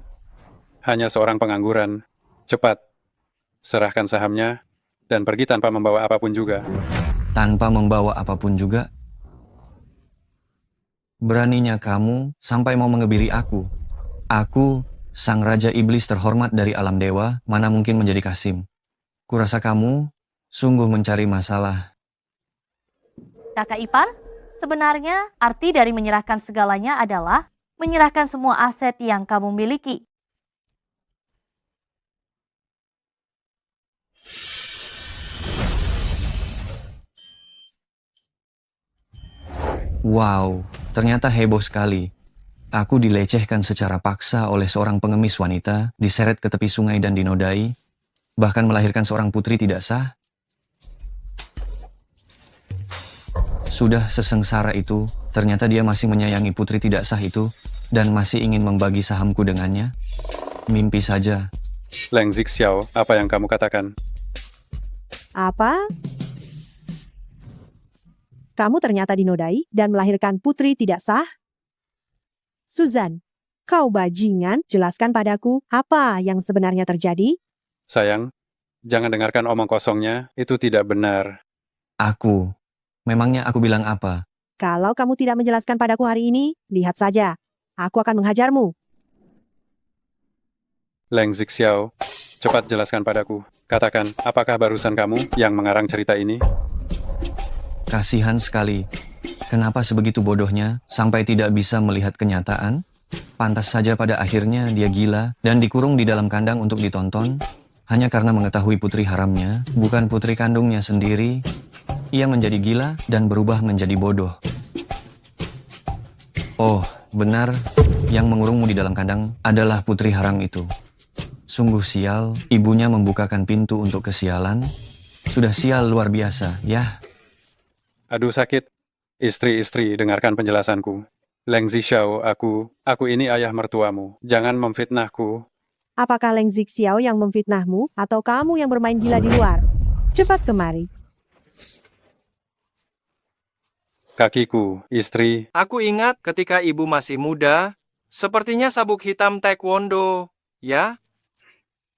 hanya seorang pengangguran. Cepat, serahkan sahamnya, dan pergi tanpa membawa apapun juga. Tanpa membawa apapun juga? Beraninya kamu sampai mau mengebiri aku. Aku, sang Raja Iblis terhormat dari alam dewa, mana mungkin menjadi Kasim. Kurasa kamu sungguh mencari masalah. Kakak ipar, sebenarnya arti dari menyerahkan segalanya adalah menyerahkan semua aset yang kamu miliki. Wow, ternyata heboh sekali. Aku dilecehkan secara paksa oleh seorang pengemis wanita, diseret ke tepi sungai dan dinodai, bahkan melahirkan seorang putri tidak sah. Sudah sesengsara itu, ternyata dia masih menyayangi putri tidak sah itu, dan masih ingin membagi sahamku dengannya. Mimpi saja. Leng Zixiao, apa yang kamu katakan? Apa? Kamu ternyata dinodai dan melahirkan putri tidak sah? Suzan, kau bajingan, jelaskan padaku apa yang sebenarnya terjadi? Sayang, jangan dengarkan omong kosongnya, itu tidak benar. Memangnya aku bilang apa? Kalau kamu tidak menjelaskan padaku hari ini, lihat saja, aku akan menghajarmu. Leng Zixiao, cepat jelaskan padaku. Katakan, apakah barusan kamu yang mengarang cerita ini? Kasihan sekali. Kenapa sebegitu bodohnya sampai tidak bisa melihat kenyataan? Pantas saja pada akhirnya dia gila dan dikurung di dalam kandang untuk ditonton. Hanya karena mengetahui putri haramnya, bukan putri kandungnya sendiri, ia menjadi gila dan berubah menjadi bodoh. Oh, benar, yang mengurungmu di dalam kandang adalah putri haram itu. Sungguh sial, ibunya membukakan pintu untuk kesialan. Sudah sial luar biasa, ya. Aduh sakit. Istri-istri, dengarkan penjelasanku. Leng Zixiao, aku ini ayah mertuamu. Jangan memfitnahku. Apakah Leng Zixiao yang memfitnahmu atau kamu yang bermain gila di luar? Cepat kemari. Kakiku, istri. Aku ingat ketika ibu masih muda, sepertinya sabuk hitam taekwondo, ya?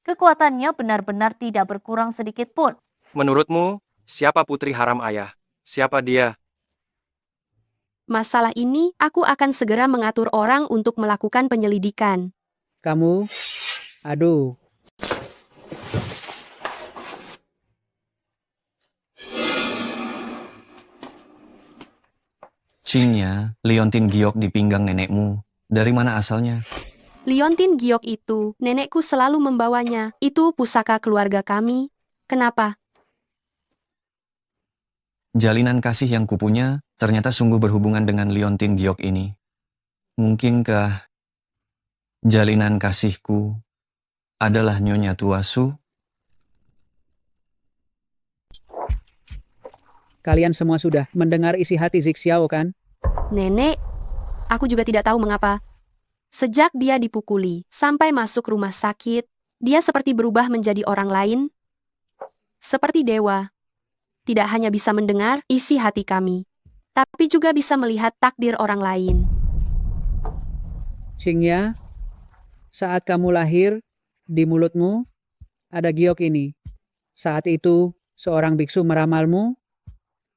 Kekuatannya benar-benar tidak berkurang sedikit pun. Menurutmu, siapa putri haram ayah? Siapa dia? Masalah ini, aku akan segera mengatur orang untuk melakukan penyelidikan. Kamu, aduh. Qingya, liontin giok di pinggang nenekmu. Dari mana asalnya? Liontin giok itu, nenekku selalu membawanya. Itu pusaka keluarga kami. Kenapa? Jalinan kasih yang kupunya ternyata sungguh berhubungan dengan liontin giok ini. Mungkinkah jalinan kasihku adalah Nyonya Tua Su? Kalian semua sudah mendengar isi hati Zixiao kan? Nenek, aku juga tidak tahu mengapa. Sejak dia dipukuli sampai masuk rumah sakit, dia seperti berubah menjadi orang lain. seperti dewa. Tidak hanya bisa mendengar isi hati kami, tapi juga bisa melihat takdir orang lain. Qingya, saat kamu lahir, di mulutmu ada giok ini. Saat itu, seorang biksu meramalmu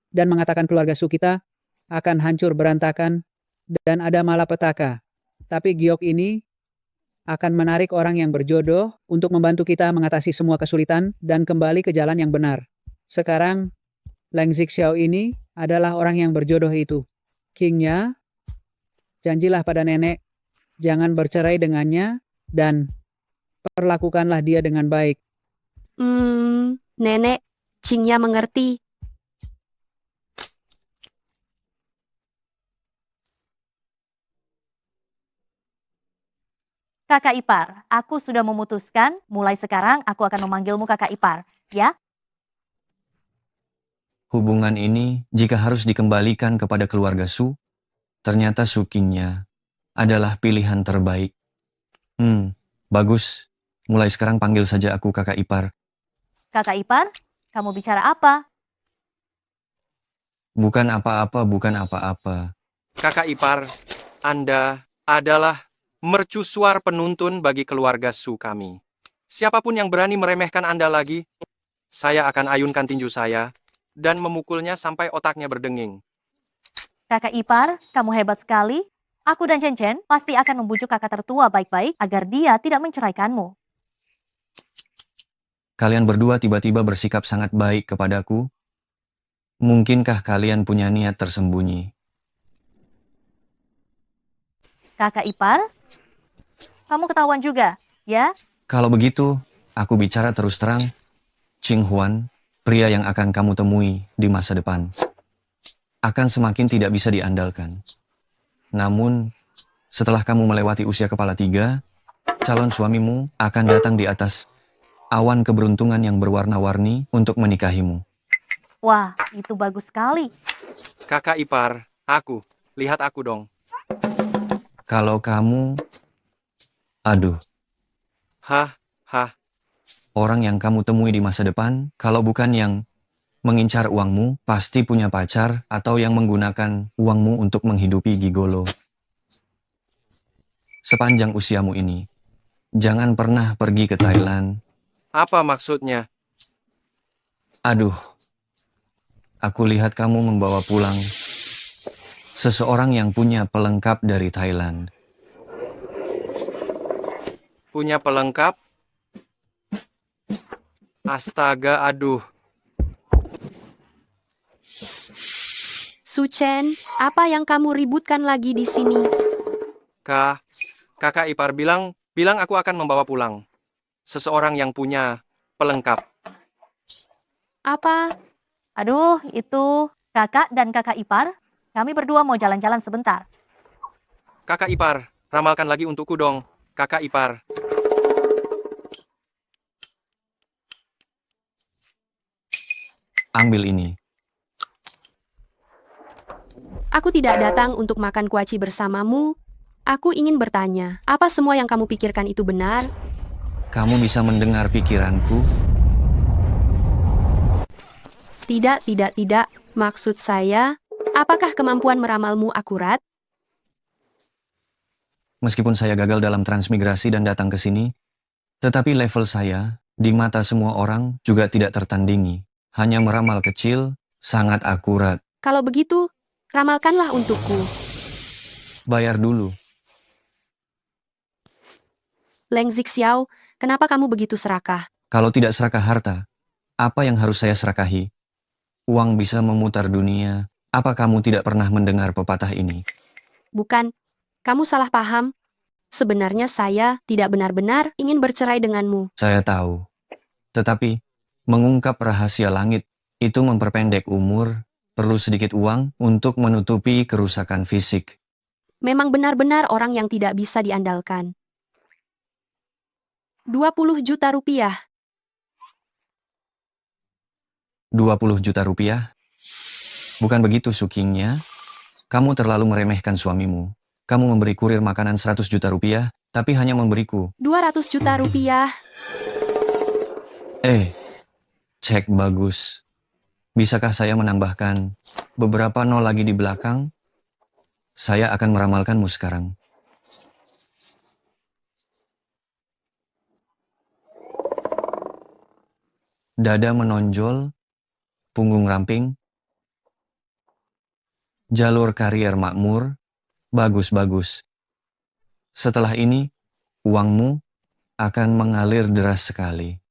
dan mengatakan keluarga Su kita akan hancur berantakan dan ada malapetaka. Tapi giok ini akan menarik orang yang berjodoh untuk membantu kita mengatasi semua kesulitan dan kembali ke jalan yang benar. Sekarang, Leng Zixiao ini adalah orang yang berjodoh itu. Qingya, janjilah pada nenek, jangan bercerai dengannya, dan perlakukanlah dia dengan baik. Nenek, Qingya mengerti. Kakak ipar, aku sudah memutuskan, mulai sekarang aku akan memanggilmu kakak ipar, ya? Hubungan ini, jika harus dikembalikan kepada keluarga Su, ternyata Su Qingya adalah pilihan terbaik. Bagus. Mulai sekarang panggil saja aku kakak ipar. Kakak ipar, kamu bicara apa? Bukan apa-apa, bukan apa-apa. Kakak ipar, Anda adalah mercusuar penuntun bagi keluarga Su kami. Siapapun yang berani meremehkan Anda lagi, saya akan ayunkan tinju saya dan memukulnya sampai otaknya berdenging. Kakak ipar, kamu hebat sekali. Aku dan Chen Chen pasti akan membujuk kakak tertua baik-baik agar dia tidak menceraikanmu. Kalian berdua tiba-tiba bersikap sangat baik kepadaku. Mungkinkah kalian punya niat tersembunyi? Kakak ipar, kamu ketahuan juga, ya? Kalau begitu, aku bicara terus terang. Qing Huan, pria yang akan kamu temui di masa depan, akan semakin tidak bisa diandalkan. Namun, setelah kamu melewati usia kepala 3, calon suamimu akan datang di atas awan keberuntungan yang berwarna-warni untuk menikahimu. Wah, itu bagus sekali. Kakak ipar, lihat aku dong. Kalau kamu, aduh, Hah, orang yang kamu temui di masa depan, kalau bukan yang mengincar uangmu, pasti punya pacar atau yang menggunakan uangmu untuk menghidupi gigolo. Sepanjang usiamu ini, jangan pernah pergi ke Thailand. apa maksudnya? Aduh, aku lihat kamu membawa pulang seseorang yang punya pelengkap dari Thailand. Punya pelengkap? Astaga, aduh. Su Chen, apa yang kamu ributkan lagi di sini? Kakak ipar bilang aku akan membawa pulang seseorang yang punya pelengkap. Apa? Aduh, itu kakak dan kakak ipar. Kami berdua mau jalan-jalan sebentar. Kakak ipar, ramalkan lagi untukku dong, kakak ipar. Ambil ini. Aku tidak datang untuk makan kuaci bersamamu. Aku ingin bertanya, apa semua yang kamu pikirkan itu benar? Kamu bisa mendengar pikiranku? Tidak. Maksud saya, apakah kemampuan meramalmu akurat? Meskipun saya gagal dalam transmigrasi dan datang ke sini, tetapi level saya di mata semua orang juga tidak tertandingi. Hanya meramal kecil, sangat akurat. Kalau begitu, ramalkanlah untukku. Bayar dulu. Leng Zixiao, kenapa kamu begitu serakah? Kalau tidak serakah harta, apa yang harus saya serakahi? Uang bisa memutar dunia. Apa kamu tidak pernah mendengar pepatah ini? Bukan, kamu salah paham. Sebenarnya saya tidak benar-benar ingin bercerai denganmu. Saya tahu. Tetapi, mengungkap rahasia langit itu memperpendek umur, perlu sedikit uang untuk menutupi kerusakan fisik. Memang benar-benar orang yang tidak bisa diandalkan. 20 juta rupiah. 20 juta rupiah? Bukan begitu, Su Qingya. Kamu terlalu meremehkan suamimu. Kamu memberi kurir makanan 100 juta rupiah, tapi hanya memberiku 200 juta rupiah. Cek bagus. Bisakah saya menambahkan beberapa nol lagi di belakang? Saya akan meramalkanmu sekarang. Dada menonjol, punggung ramping, jalur karier makmur, bagus-bagus. Setelah ini, uangmu akan mengalir deras sekali.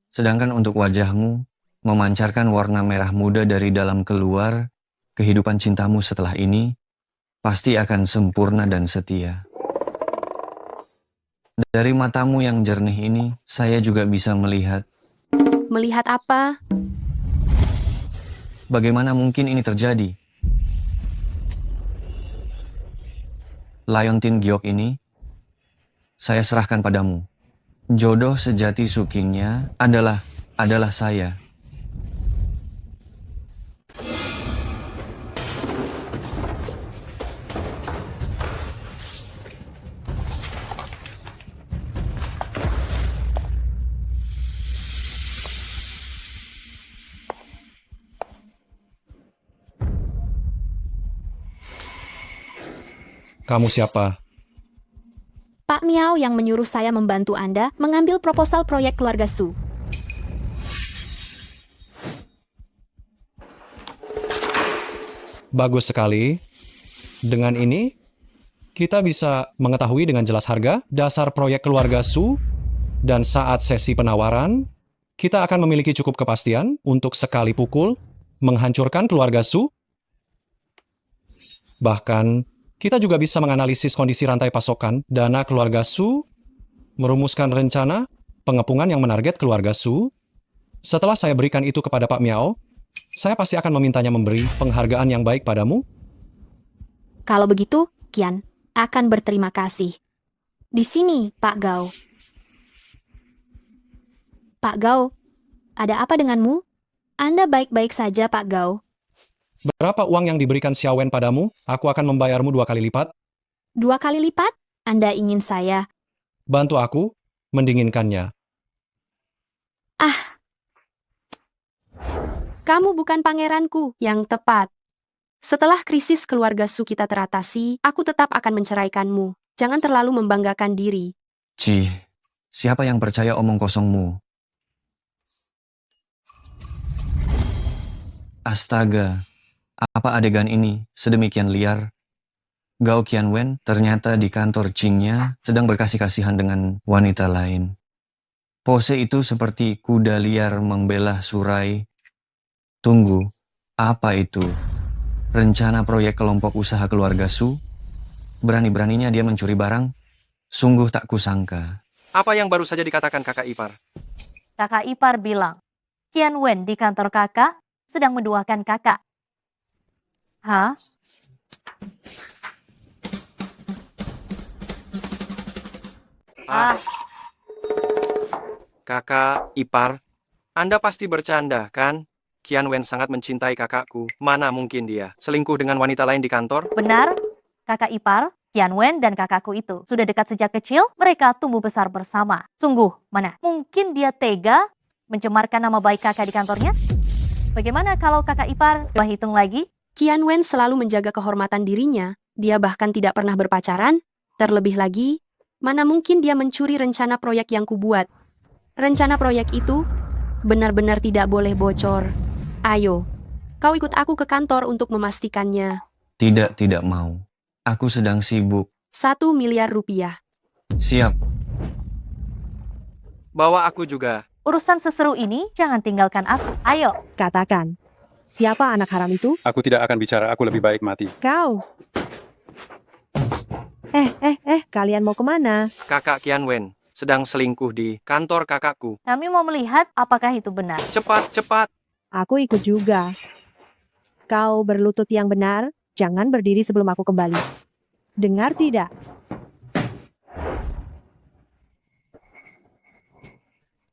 Sedangkan untuk wajahmu, memancarkan warna merah muda dari dalam keluar, kehidupan cintamu setelah ini pasti akan sempurna dan setia. Dari matamu yang jernih ini, saya juga bisa melihat. Melihat apa? Bagaimana mungkin ini terjadi? Liontin Giok ini, saya serahkan padamu. Jodoh sejati Sukingnya adalah saya. Kamu siapa? Pak Miao yang menyuruh saya membantu Anda mengambil proposal proyek keluarga Su. Bagus sekali. Dengan ini, kita bisa mengetahui dengan jelas harga, dasar proyek keluarga Su, dan saat sesi penawaran, kita akan memiliki cukup kepastian untuk sekali pukul menghancurkan keluarga Su. Bahkan, kita juga bisa menganalisis kondisi rantai pasokan dana keluarga Su, merumuskan rencana pengepungan yang menarget keluarga Su. Setelah saya berikan itu kepada Pak Miao, saya pasti akan memintanya memberi penghargaan yang baik padamu. Kalau begitu, Qian akan berterima kasih. Di sini, Pak Gao. Pak Gao, ada apa denganmu? Anda baik-baik saja, Pak Gao. Berapa uang yang diberikan Xiaowen padamu? Aku akan membayarmu 2 kali lipat. 2 kali lipat? Anda ingin saya? Bantu aku mendinginkannya. Kamu bukan pangeranku yang tepat. Setelah krisis keluarga Su kita teratasi, aku tetap akan menceraikanmu. Jangan terlalu membanggakan diri. Cih, siapa yang percaya omong kosongmu? Astaga, apa adegan ini sedemikian liar? Gao Qianwen ternyata di kantor Qingnya sedang berkasih-kasihan dengan wanita lain. Pose itu seperti kuda liar membelah surai. Tunggu, apa itu? Rencana proyek kelompok usaha keluarga Su? Berani-beraninya dia mencuri barang? Sungguh tak kusangka. Apa yang baru saja dikatakan kakak ipar? Kakak ipar bilang, Qian Wen di kantor kakak sedang menduakan kakak. Hah? Kakak ipar, Anda pasti bercanda, kan? Qian Wen sangat mencintai kakakku. Mana mungkin dia selingkuh dengan wanita lain di kantor? Benar, kakak ipar, Qian Wen dan kakakku itu sudah dekat sejak kecil, mereka tumbuh besar bersama. Sungguh, mana mungkin dia tega mencemarkan nama baik kakak di kantornya? Bagaimana kalau kakak ipar coba hitung lagi? Qian Wen selalu menjaga kehormatan dirinya. Dia bahkan tidak pernah berpacaran. Terlebih lagi, mana mungkin dia mencuri rencana proyek yang kubuat. Rencana proyek itu benar-benar tidak boleh bocor. Ayo, kau ikut aku ke kantor untuk memastikannya. Tidak mau. Aku sedang sibuk. 1 miliar rupiah. Siap. Bawa aku juga. Urusan seseru ini jangan tinggalkan aku. Ayo. Katakan, siapa anak haram itu? Aku tidak akan bicara, aku lebih baik mati. Kau. Kalian mau kemana? Kakak Qian Wen sedang selingkuh di kantor kakakku. Kami mau melihat apakah itu benar. Cepat. Aku ikut juga. Kau berlutut yang benar, jangan berdiri sebelum aku kembali. Dengar tidak?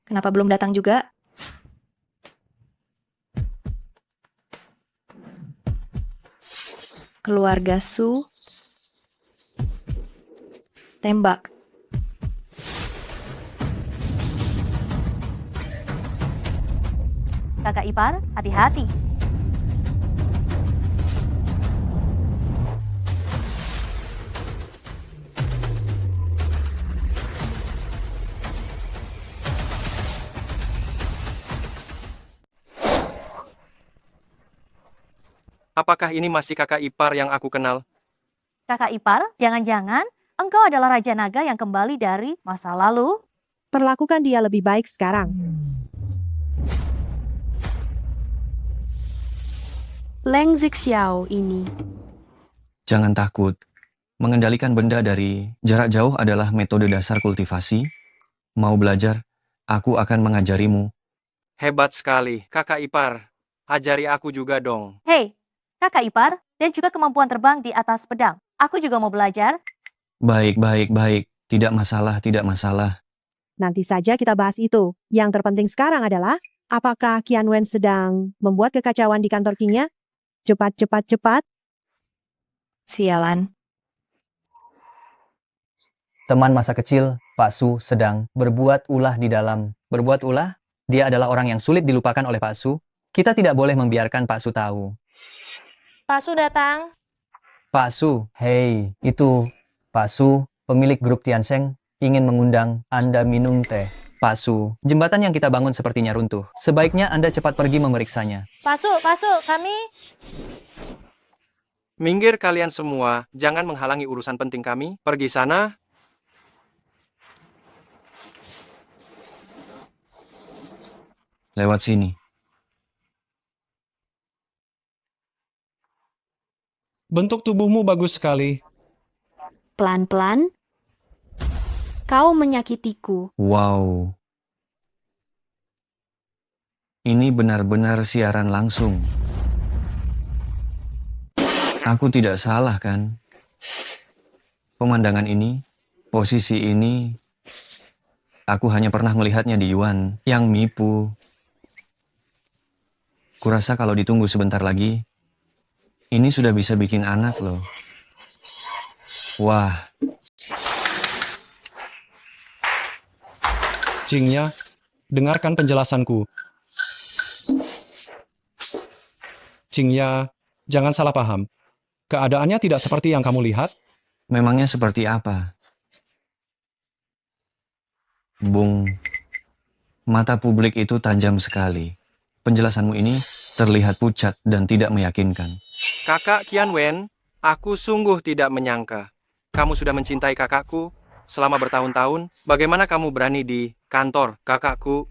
Kenapa belum datang juga? Keluarga Su. Tembak. Kakak ipar, hati-hati. Apakah ini masih kakak ipar yang aku kenal? Kakak ipar, jangan-jangan engkau adalah Raja Naga yang kembali dari masa lalu? Perlakukan dia lebih baik sekarang. Leng Zixiao ini. Jangan takut. Mengendalikan benda dari jarak jauh adalah metode dasar kultivasi. Mau belajar? Aku akan mengajarimu. Hebat sekali, kakak ipar. Ajari aku juga dong. Hei, kakak ipar, dan juga kemampuan terbang di atas pedang. Aku juga mau belajar. Baik, baik, baik. Tidak masalah, tidak masalah. Nanti saja kita bahas itu. Yang terpenting sekarang adalah, apakah Qian Wen sedang membuat kekacauan di kantor King-nya? Cepat, cepat, cepat. Sialan. Teman masa kecil, Pak Su, sedang berbuat ulah di dalam. Berbuat ulah? Dia adalah orang yang sulit dilupakan oleh Pak Su. Kita tidak boleh membiarkan Pak Su tahu. Pak Su datang. Pak Su, hei, itu Pak Su, pemilik grup Tiansheng, ingin mengundang Anda minum teh. Pak Su, jembatan yang kita bangun sepertinya runtuh. Sebaiknya Anda cepat pergi memeriksanya. Pak Su, kami... Minggir kalian semua, jangan menghalangi urusan penting kami. Pergi sana. Lewat sini. Bentuk tubuhmu bagus sekali. Pelan-pelan, kau menyakitiku. Wow. Ini benar-benar siaran langsung. Aku tidak salah kan? Pemandangan ini, posisi ini, aku hanya pernah melihatnya di Yuan yang Mipu. Kurasa kalau ditunggu sebentar lagi, ini sudah bisa bikin anak loh. Wah. Qingnya, dengarkan penjelasanku. Qingya, jangan salah paham. Keadaannya tidak seperti yang kamu lihat. Memangnya seperti apa? Bung, mata publik itu tajam sekali. Penjelasanmu ini terlihat pucat dan tidak meyakinkan. Kakak Qian Wen, aku sungguh tidak menyangka. Kamu sudah mencintai kakakku selama bertahun-tahun. Bagaimana kamu berani di kantor kakakku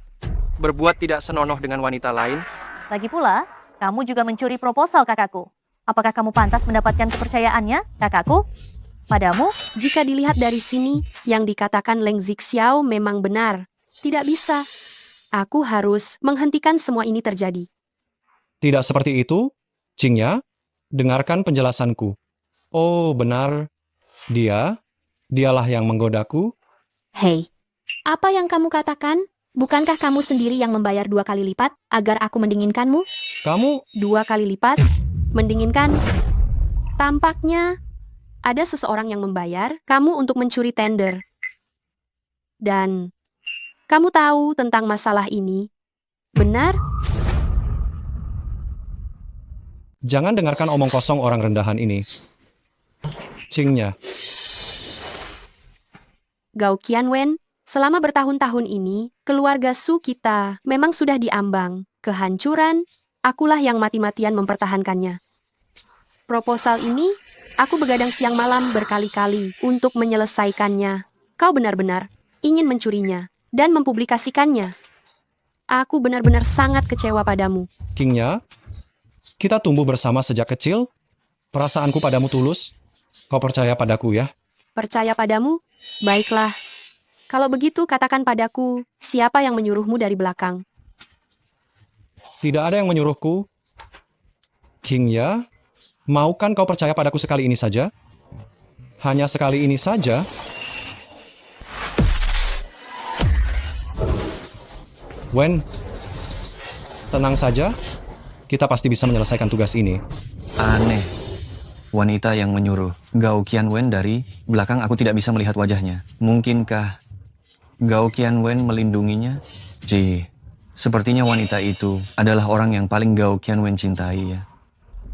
berbuat tidak senonoh dengan wanita lain? Lagi pula, kamu juga mencuri proposal kakakku. Apakah kamu pantas mendapatkan kepercayaannya, kakakku? Padamu? Jika dilihat dari sini, yang dikatakan Leng Zixiao memang benar. Tidak bisa. Aku harus menghentikan semua ini terjadi. Tidak seperti itu, Qingya. Dengarkan penjelasanku. Oh, benar. Dialah yang menggodaku. Hei, apa yang kamu katakan? Bukankah kamu sendiri yang membayar 2 kali lipat agar aku mendinginkanmu? Kamu 2 kali lipat? Mendinginkan? Tampaknya ada seseorang yang membayar kamu untuk mencuri tender. Dan kamu tahu tentang masalah ini, benar? jangan dengarkan omong kosong orang rendahan ini. Qingya. Gao Qianwen, selama bertahun-tahun ini, keluarga Su kita memang sudah diambang. Kehancuran, akulah yang mati-matian mempertahankannya. Proposal ini, aku begadang siang malam berkali-kali untuk menyelesaikannya. Kau benar-benar ingin mencurinya dan mempublikasikannya. Aku benar-benar sangat kecewa padamu. Qingya, kita tumbuh bersama sejak kecil. Perasaanku padamu tulus. Kau percaya padaku ya? Percaya padamu? Baiklah. Kalau begitu katakan padaku, siapa yang menyuruhmu dari belakang? Tidak ada yang menyuruhku. Qingya, maukan kau percaya padaku sekali ini saja? Hanya sekali ini saja? Wen, tenang saja. Kita pasti bisa menyelesaikan tugas ini. Aneh. Wanita yang menyuruh Gao Qianwen dari belakang, aku tidak bisa melihat wajahnya. Mungkinkah Gao Qianwen melindunginya? Sepertinya wanita itu adalah orang yang paling Gao Qianwen cintai ya.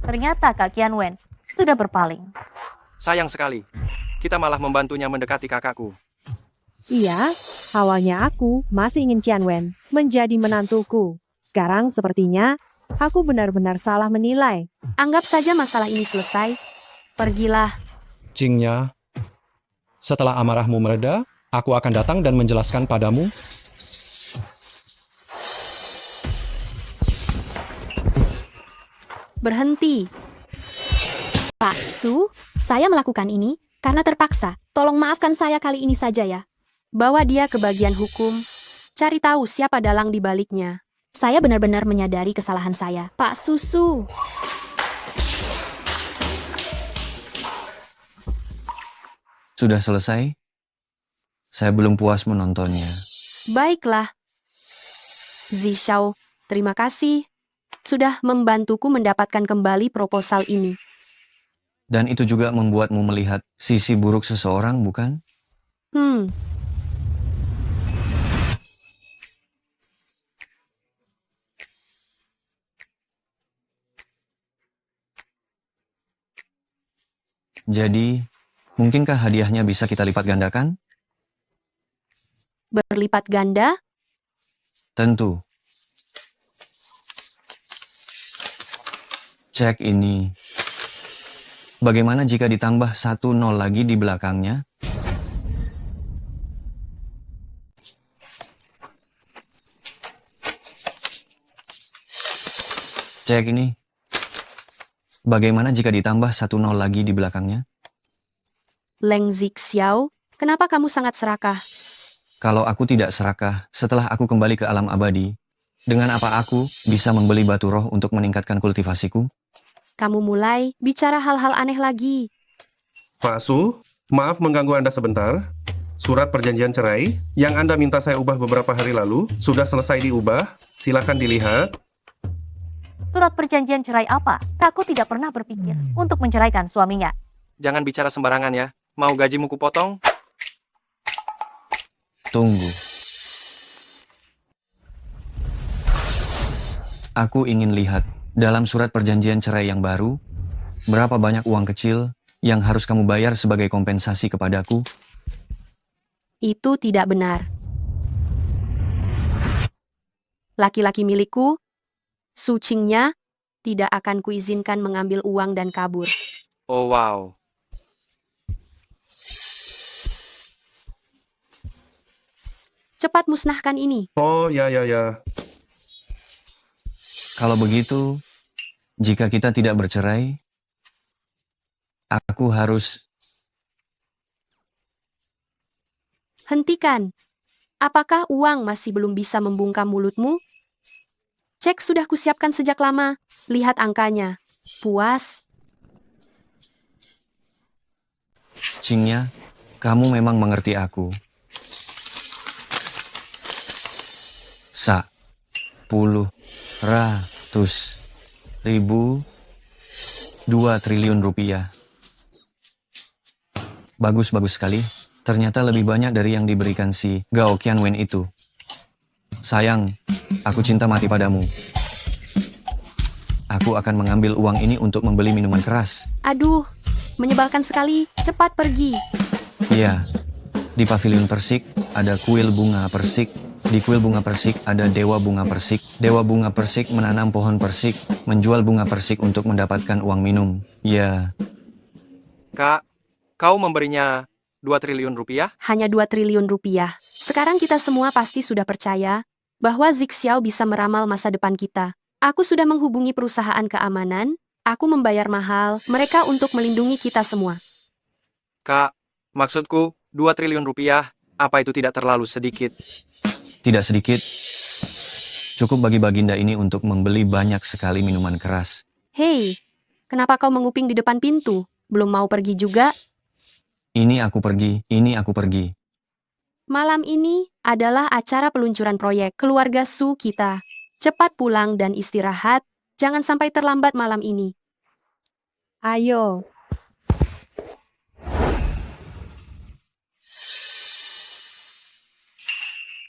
Ternyata Kak Qian Wen sudah berpaling. Sayang sekali. Kita malah membantunya mendekati kakakku. Iya, awalnya aku masih ingin Qianwen menjadi menantuku. Sekarang sepertinya aku benar-benar salah menilai. Anggap saja masalah ini selesai. Pergilah. Qingya, setelah amarahmu mereda, aku akan datang dan menjelaskan padamu. Berhenti. Pak Su, saya melakukan ini karena terpaksa. Tolong maafkan saya kali ini saja ya. Bawa dia ke bagian hukum. Cari tahu siapa dalang di baliknya. Saya benar-benar menyadari kesalahan saya. Pak Susu. Sudah selesai? Saya belum puas menontonnya. Baiklah. Zishao, terima kasih. Sudah membantuku mendapatkan kembali proposal ini. Dan itu juga membuatmu melihat sisi buruk seseorang, bukan? Jadi, mungkinkah hadiahnya bisa kita lipat gandakan? Berlipat ganda? Tentu. Cek ini. Bagaimana jika ditambah 1 0 lagi di belakangnya? Cek ini. Bagaimana jika ditambah 1 0 lagi di belakangnya? Leng Zixiao, kenapa kamu sangat serakah? Kalau aku tidak serakah setelah aku kembali ke alam abadi, dengan apa aku bisa membeli batu roh untuk meningkatkan kultivasiku? Kamu mulai bicara hal-hal aneh lagi. Pak Su, maaf mengganggu Anda sebentar. Surat perjanjian cerai yang Anda minta saya ubah beberapa hari lalu sudah selesai diubah. Silakan dilihat. Surat perjanjian cerai apa? Aku tidak pernah berpikir untuk menceraikan suaminya. Jangan bicara sembarangan ya. Mau gajimu kupotong? Tunggu. Aku ingin lihat dalam surat perjanjian cerai yang baru, berapa banyak uang kecil yang harus kamu bayar sebagai kompensasi kepadaku? Itu tidak benar. Laki-laki milikku, Su Qingya, tidak akan kuizinkan mengambil uang dan kabur. Oh wow. Cepat musnahkan ini. Oh, ya. Kalau begitu, jika kita tidak bercerai, aku harus... Hentikan. Apakah uang masih belum bisa membungkam mulutmu? Cek sudah kusiapkan sejak lama. Lihat angkanya. Puas? Qingya, kamu memang mengerti aku. 2 triliun rupiah. Bagus sekali. Ternyata lebih banyak dari yang diberikan si Gao Qianwen itu. Sayang, aku cinta mati padamu. Aku akan mengambil uang ini untuk membeli minuman keras. Aduh, menyebalkan sekali. Cepat pergi. Iya, di pavilion persik ada kuil bunga persik. Di kuil bunga persik ada dewa bunga persik. Dewa bunga persik menanam pohon persik, menjual bunga persik untuk mendapatkan uang minum. Ya. Kak, kau memberinya 2 triliun rupiah? Hanya 2 triliun rupiah. Sekarang kita semua pasti sudah percaya bahwa Zixiao bisa meramal masa depan kita. Aku sudah menghubungi perusahaan keamanan. Aku membayar mahal mereka untuk melindungi kita semua. Kak, maksudku 2 triliun rupiah, apa itu tidak terlalu sedikit? Tidak sedikit. Cukup bagi baginda ini untuk membeli banyak sekali minuman keras. Hei, kenapa kau menguping di depan pintu? Belum mau pergi juga? Ini aku pergi. Malam ini adalah acara peluncuran proyek keluarga Su kita. Cepat pulang dan istirahat, jangan sampai terlambat malam ini. Ayo.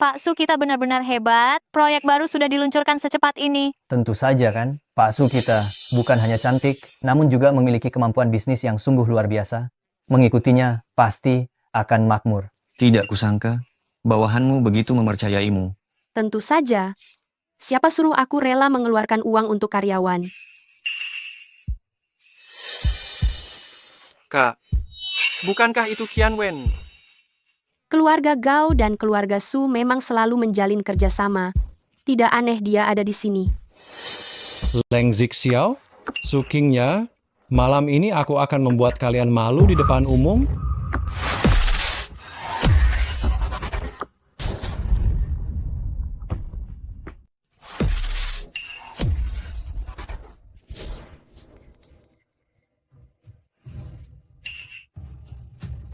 Pak Su, kita benar-benar hebat. Proyek baru sudah diluncurkan secepat ini. Tentu saja kan, Pak Su kita bukan hanya cantik, namun juga memiliki kemampuan bisnis yang sungguh luar biasa. Mengikutinya pasti akan makmur. Tidak kusangka, bawahanmu begitu mempercayaimu. Tentu saja. Siapa suruh aku rela mengeluarkan uang untuk karyawan? Kak, bukankah itu Qian Wen? Keluarga Gao dan keluarga Su memang selalu menjalin kerjasama. Tidak aneh dia ada di sini. Leng Zixiao, Su Qingya, malam ini aku akan membuat kalian malu di depan umum.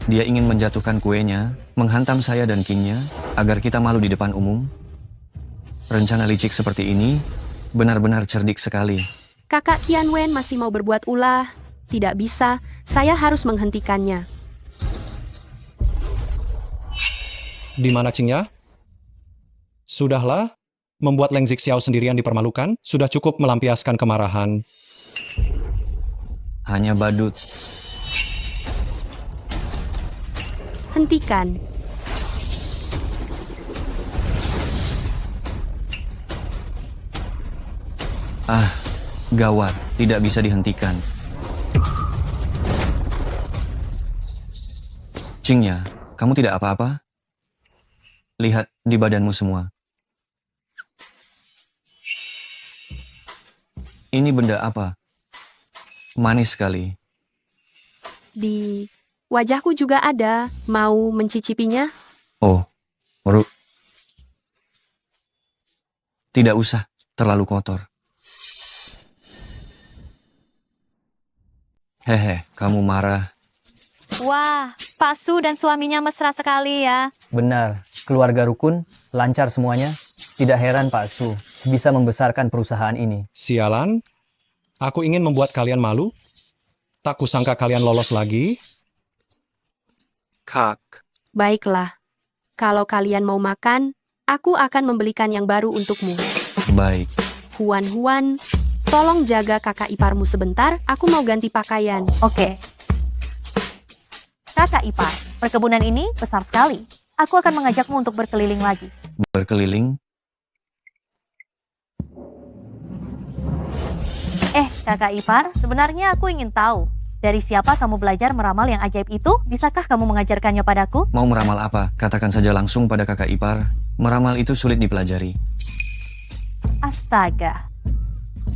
Dia ingin menjatuhkan kuenya, menghantam saya dan Qingya, agar kita malu di depan umum. Rencana licik seperti ini benar-benar cerdik sekali. Kakak Qian Wen masih mau berbuat ulah. Tidak bisa, saya harus menghentikannya. Di mana Qingya? Sudahlah, membuat Leng Zixiao sendirian dipermalukan, sudah cukup melampiaskan kemarahan. Hanya badut. Hentikan. Ah, gawat, tidak bisa dihentikan. Qingya, kamu tidak apa-apa? Lihat di badanmu semua. Ini benda apa? Manis sekali. Di wajahku juga ada. Mau mencicipinya? Oh, tidak usah, terlalu kotor. Hehe, kamu marah. Wah, Pak Su dan suaminya mesra sekali ya. Benar, keluarga rukun, lancar semuanya. Tidak heran Pak Su bisa membesarkan perusahaan ini. Sialan, aku ingin membuat kalian malu. Tak kusangka kalian lolos lagi. Kak, Baiklah. Kalau kalian mau makan, aku akan membelikan yang baru untukmu. Baik. Huan, tolong jaga kakak iparmu sebentar, aku mau ganti pakaian. Oke. Kakak ipar, perkebunan ini besar sekali. Aku akan mengajakmu untuk berkeliling lagi. Berkeliling? Kakak ipar, sebenarnya aku ingin tahu. Dari siapa kamu belajar meramal yang ajaib itu? Bisakah kamu mengajarkannya padaku? Mau meramal apa? Katakan saja langsung pada kakak ipar. Meramal itu sulit dipelajari. Astaga.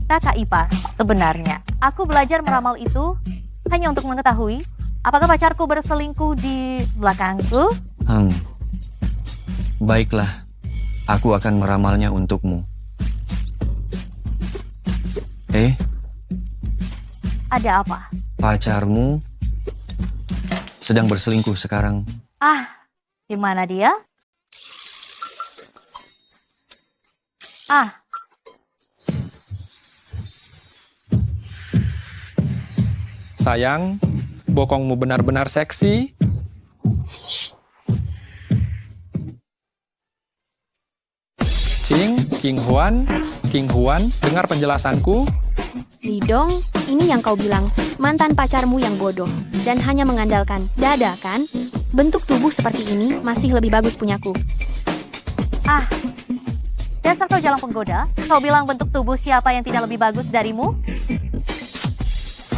Kakak ipar, sebenarnya aku belajar meramal itu hanya untuk mengetahui apakah pacarku berselingkuh di belakangku. Baiklah, aku akan meramalnya untukmu. Ada apa? Pacarmu sedang berselingkuh sekarang. Di mana dia? sayang, bokongmu benar-benar seksi. King Huan, dengar penjelasanku. Lidong, ini yang kau bilang, mantan pacarmu yang bodoh, dan hanya mengandalkan dada, kan? Bentuk tubuh seperti ini masih lebih bagus punyaku. Dasar kau jalang penggoda, kau bilang bentuk tubuh siapa yang tidak lebih bagus darimu?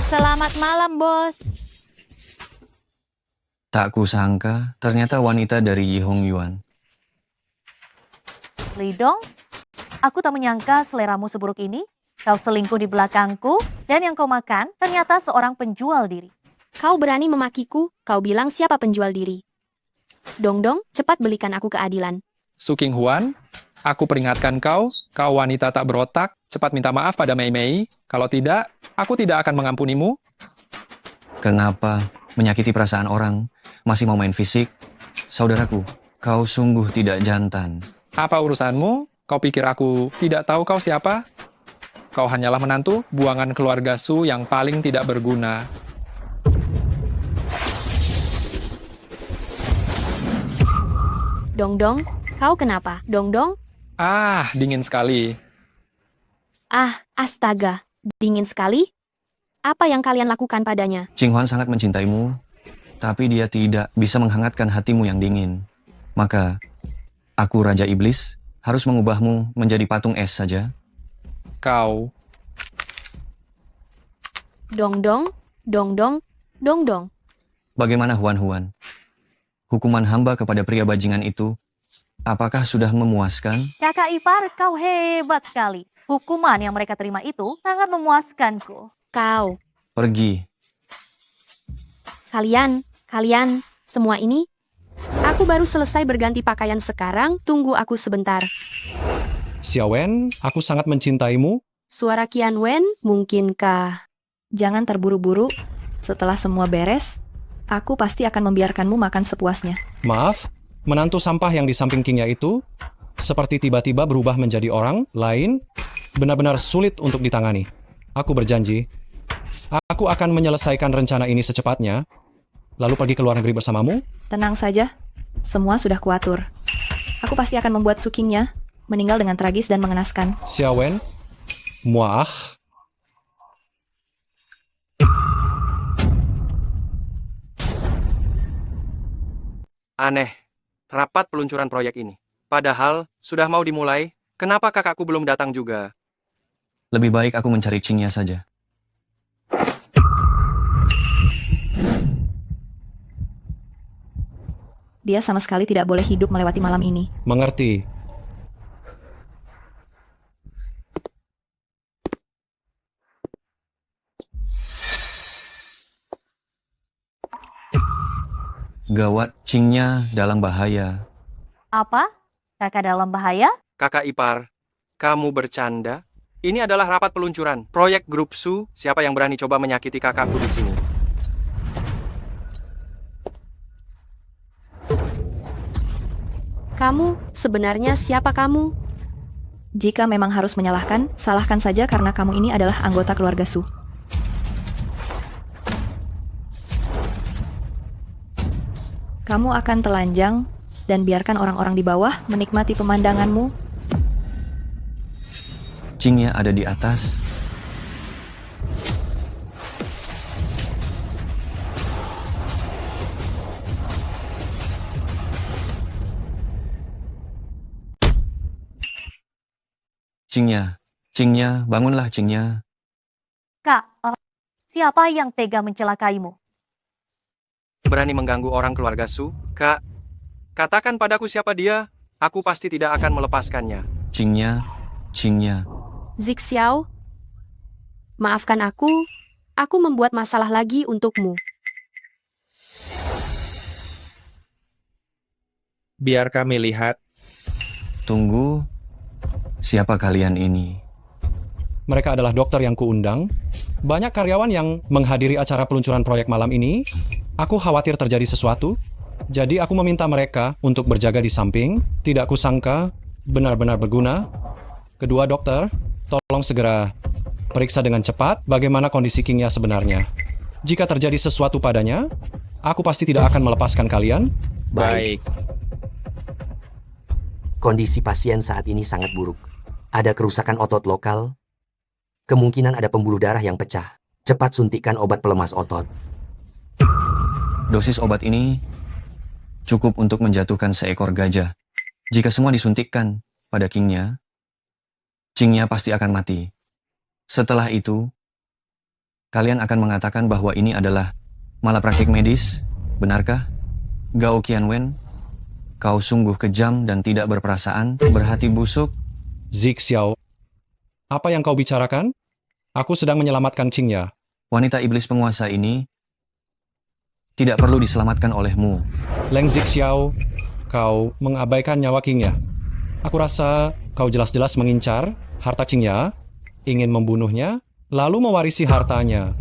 Selamat malam, bos. Tak kusangka, ternyata wanita dari Yihong Yuan. Lidong, aku tak menyangka seleramu seburuk ini. Kau selingkuh di belakangku, dan yang kau makan ternyata seorang penjual diri. Kau berani memakiku, kau bilang siapa penjual diri. Dong, cepat belikan aku keadilan. Su King Huan, aku peringatkan kau wanita tak berotak, cepat minta maaf pada Mei Mei. Kalau tidak, aku tidak akan mengampunimu. Kenapa menyakiti perasaan orang? Masih mau main fisik? Saudaraku, kau sungguh tidak jantan. Apa urusanmu? Kau pikir aku tidak tahu kau siapa? Kau hanyalah menantu buangan keluarga Su yang paling tidak berguna. Dong, Kau kenapa, Dongdong? Ah, dingin sekali. Ah, astaga, dingin sekali. Apa yang kalian lakukan padanya? Qing Huan sangat mencintaimu, tapi dia tidak bisa menghangatkan hatimu yang dingin. Maka, aku Raja Iblis, harus mengubahmu menjadi patung es saja. Kau. Dongdong, Dongdong, Dongdong. Bagaimana Huan? Hukuman hamba kepada pria bajingan itu, apakah sudah memuaskan? Kakak ipar, kau hebat sekali. Hukuman yang mereka terima itu sangat memuaskanku. Kau. Pergi. Kalian, semua ini? Aku baru selesai berganti pakaian sekarang, tunggu aku sebentar. Xiaowen, aku sangat mencintaimu. Suara Qian Wen, mungkinkah? Jangan terburu-buru. Setelah semua beres, aku pasti akan membiarkanmu makan sepuasnya. Maaf, menantu sampah yang di samping Kingya itu seperti tiba-tiba berubah menjadi orang lain, benar-benar sulit untuk ditangani. Aku berjanji, aku akan menyelesaikan rencana ini secepatnya, lalu pergi ke luar negeri bersamamu. Tenang saja, semua sudah kuatur. Aku pasti akan membuat Su Qingya meninggal dengan tragis dan mengenaskan. Xiaowen, muah. Aneh, rapat peluncuran proyek ini. Padahal, sudah mau dimulai, kenapa kakakku belum datang juga? Lebih baik aku mencari Qingya saja. Dia sama sekali tidak boleh hidup melewati malam ini. Mengerti. Gawat, Qingya dalam bahaya. Apa? Kakak dalam bahaya? Kakak ipar, kamu bercanda? Ini adalah rapat peluncuran. Proyek Grup Su, siapa yang berani coba menyakiti kakakku di sini? Kamu, sebenarnya siapa kamu? Jika memang harus menyalahkan, salahkan saja karena kamu ini adalah anggota keluarga Su. Kamu akan telanjang dan biarkan orang-orang di bawah menikmati pemandanganmu. Qingya ada di atas. Qingya, bangunlah Qingya. Kak, siapa yang tega mencelakaimu? Berani mengganggu orang keluarga Su? Kak, katakan padaku siapa dia. Aku pasti tidak akan melepaskannya. Qingya. Zixiao, maafkan aku membuat masalah lagi untukmu. Biar kami lihat. Tunggu, siapa kalian ini? Mereka adalah dokter yang kuundang. Banyak karyawan yang menghadiri acara peluncuran proyek malam ini. Aku khawatir terjadi sesuatu, jadi aku meminta mereka untuk berjaga di samping. Tidak kusangka, benar-benar berguna. Kedua dokter, tolong segera periksa dengan cepat bagaimana kondisi Qingya sebenarnya. Jika terjadi sesuatu padanya, aku pasti tidak akan melepaskan kalian. Baik. Kondisi pasien saat ini sangat buruk. Ada kerusakan otot lokal. Kemungkinan ada pembuluh darah yang pecah. Cepat suntikan obat pelemas otot. Dosis obat ini cukup untuk menjatuhkan seekor gajah. Jika semua disuntikkan pada Qingya pasti akan mati. Setelah itu, kalian akan mengatakan bahwa ini adalah malapraktik medis, benarkah? Gao Qianwen, kau sungguh kejam dan tidak berperasaan, berhati busuk. Zixiao, apa yang kau bicarakan? Aku sedang menyelamatkan Qingya. Wanita iblis penguasa ini tidak perlu diselamatkan olehmu. Leng Zixiao, kau mengabaikan nyawa Qingya. Aku rasa kau jelas-jelas mengincar harta Qingya, ingin membunuhnya, lalu mewarisi hartanya.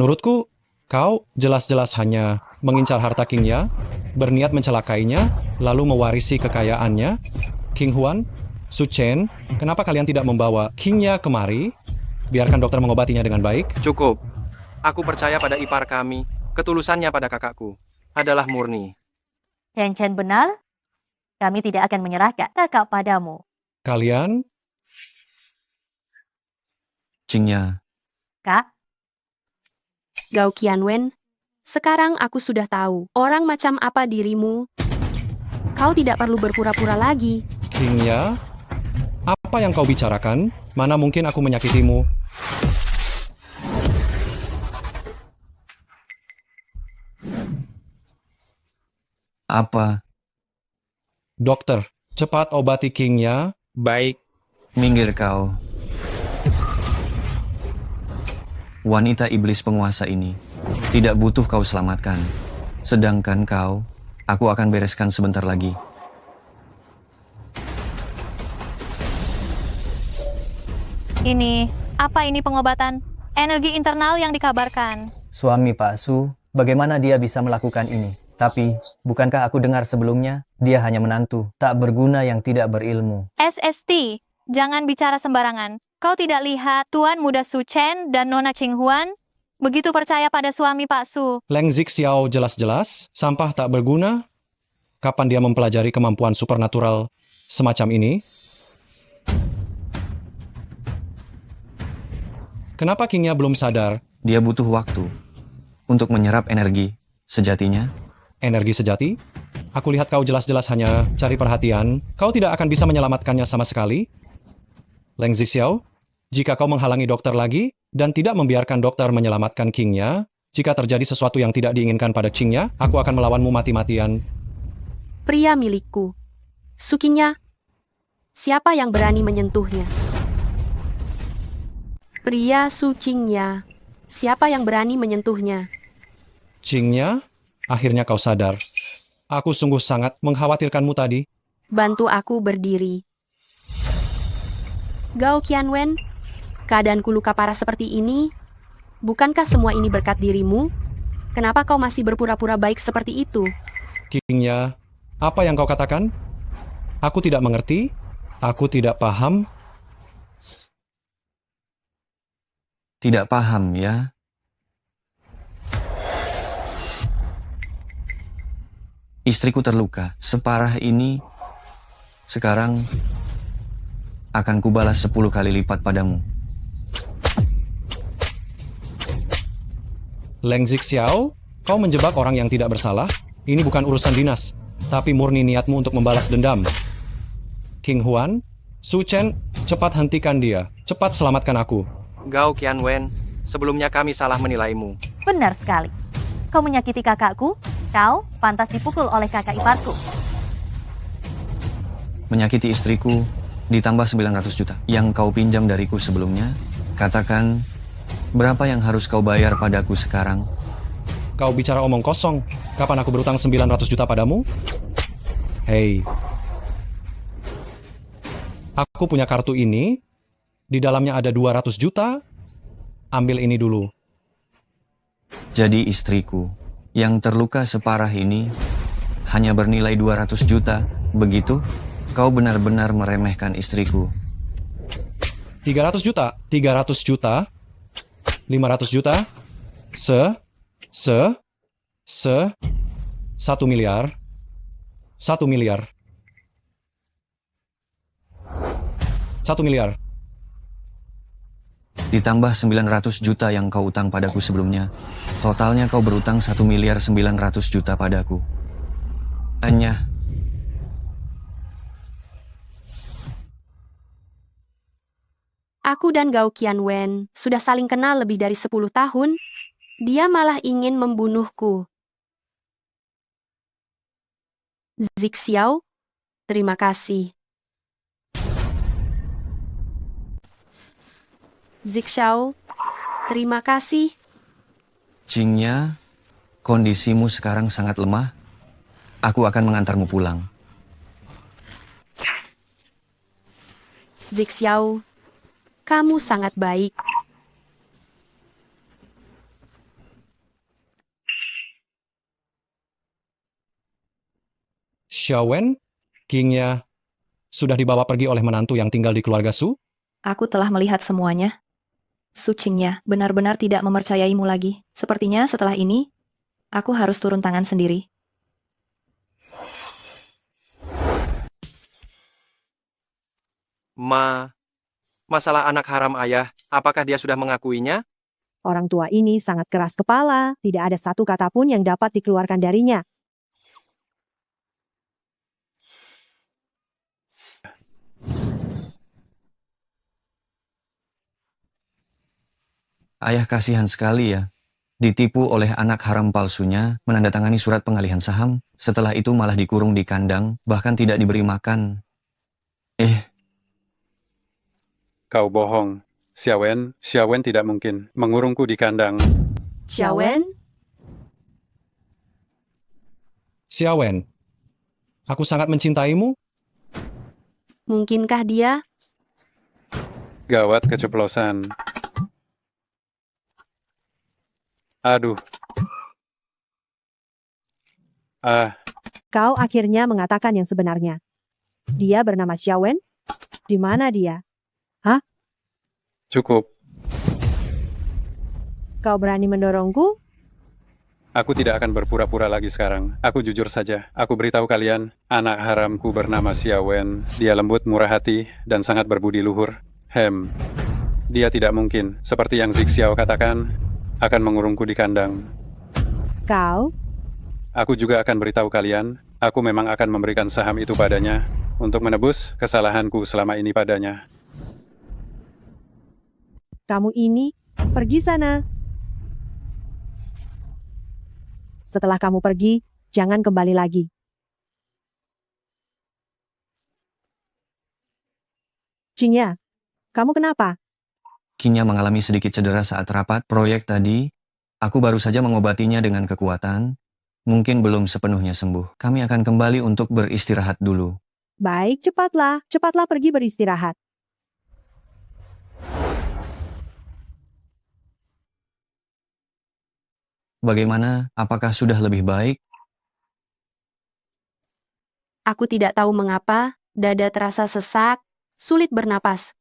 Menurutku, kau jelas-jelas hanya mengincar harta Qingya, berniat mencelakainya, lalu mewarisi kekayaannya. King Huan, Su Chen, kenapa kalian tidak membawa Qingya kemari? Biarkan dokter mengobatinya dengan baik. Cukup. Aku percaya pada ipar kami. Ketulusannya pada kakakku adalah murni. Chen benar, kami tidak akan menyerahkan kakak padamu. Kalian, Qingya, Kak, Gao Qianwen, sekarang aku sudah tahu orang macam apa dirimu. Kau tidak perlu berpura-pura lagi. Qingya, apa yang kau bicarakan? Mana mungkin aku menyakitimu? apa? Dokter, cepat obati Qingya. Baik. Minggir kau. Wanita iblis penguasa ini tidak butuh kau selamatkan. Sedangkan kau, aku akan bereskan sebentar lagi. Ini, apa ini pengobatan? Energi internal yang dikabarkan. Suami Pak Su, bagaimana dia bisa melakukan ini? Tapi, bukankah aku dengar sebelumnya, dia hanya menantu, tak berguna yang tidak berilmu. SST, jangan bicara sembarangan. Kau tidak lihat Tuan Muda Su Chen dan Nona Qing Huan? Begitu percaya pada suami Pak Su. Leng Zixiao jelas-jelas sampah tak berguna. Kapan dia mempelajari kemampuan supernatural semacam ini? Kenapa Qingya belum sadar? Dia butuh waktu untuk menyerap energi. Sejatinya, Energi sejati? Aku lihat kau jelas-jelas hanya cari perhatian. Kau tidak akan bisa menyelamatkannya sama sekali. Leng Zixiao, jika kau menghalangi dokter lagi dan tidak membiarkan dokter menyelamatkan Qingya, jika terjadi sesuatu yang tidak diinginkan pada Qingya, aku akan melawanmu mati-matian. Pria milikku. Sukinya, siapa yang berani menyentuhnya? Pria Sucingnya, siapa yang berani menyentuhnya? Qingya, akhirnya kau sadar. Aku sungguh sangat mengkhawatirkanmu tadi. Bantu aku berdiri. Gao Qianwen, keadaanku luka parah seperti ini. Bukankah semua ini berkat dirimu? Kenapa kau masih berpura-pura baik seperti itu? Qingya, apa yang kau katakan? Aku tidak mengerti. Aku tidak paham. tidak paham ya. Istriku terluka separah ini. Sekarang akan kubalas 10 kali lipat padamu. Leng Zixiao, kau menjebak orang yang tidak bersalah. Ini bukan urusan dinas, tapi murni niatmu untuk membalas dendam. King Huan, Su Chen, cepat hentikan dia. Cepat selamatkan aku. Gao Qianwen, sebelumnya kami salah menilaimu. benar sekali. Kau menyakiti kakakku, kau pantas dipukul oleh kakak iparku. Menyakiti istriku, ditambah 900 juta yang kau pinjam dariku sebelumnya. Katakan, berapa yang harus kau bayar padaku sekarang? Kau bicara omong kosong. Kapan aku berutang 900 juta padamu? Hei. Aku punya kartu ini. Di dalamnya ada 200 juta. Ambil ini dulu. Jadi istriku, yang terluka separah ini, hanya bernilai 200 juta, begitu? Kau benar-benar meremehkan istriku. 300 juta, 300 juta, 500 juta, 1 miliar, 1 miliar, 1 miliar. Ditambah 900 juta yang kau utang padaku sebelumnya. Totalnya kau berutang 1 miliar 900 juta padaku. Hanya Aku dan Gao Qianwen sudah saling kenal lebih dari 10 tahun. Dia malah ingin membunuhku. Zixiao, terima kasih. Zixiao, terima kasih. Qingya, kondisimu sekarang sangat lemah. Aku akan mengantarmu pulang. Zixiao, kamu sangat baik. Xiaowen, Qingya, sudah dibawa pergi oleh menantu yang tinggal di keluarga Su? Aku telah melihat semuanya. Su Qingya benar-benar tidak mempercayaimu lagi. Sepertinya setelah ini, aku harus turun tangan sendiri. Masalah anak haram ayah, apakah dia sudah mengakuinya? Orang tua ini sangat keras kepala, tidak ada satu kata pun yang dapat dikeluarkan darinya. Ayah kasihan sekali ya. Ditipu oleh anak haram palsunya, menandatangani surat pengalihan saham, setelah itu malah dikurung di kandang, bahkan tidak diberi makan. Kau bohong. Xiaowen tidak mungkin mengurungku di kandang. Xiaowen? Xiaowen, aku sangat mencintaimu. Mungkinkah dia? Gawat keceplosan. Aduh. Kau akhirnya mengatakan yang sebenarnya. Dia bernama Xiaowen? Di mana dia? Hah? Cukup. Kau berani mendorongku? Aku tidak akan berpura-pura lagi sekarang. Aku jujur saja. Aku beritahu kalian, anak haramku bernama Xiaowen. Dia lembut, murah hati, dan sangat berbudi luhur. Dia tidak mungkin, seperti yang Zixiao katakan, akan mengurungku di kandang. Kau? Aku juga akan beritahu kalian, aku memang akan memberikan saham itu padanya untuk menebus kesalahanku selama ini padanya. Kamu ini, pergi sana. Setelah kamu pergi, jangan kembali lagi. Qingya, kamu kenapa? Qingya mengalami sedikit cedera saat rapat proyek tadi. Aku baru saja mengobatinya dengan kekuatan. Mungkin belum sepenuhnya sembuh. Kami akan kembali untuk beristirahat dulu. Baik, cepatlah pergi beristirahat. Bagaimana? Apakah sudah lebih baik? Aku tidak tahu mengapa, dada terasa sesak, sulit bernapas.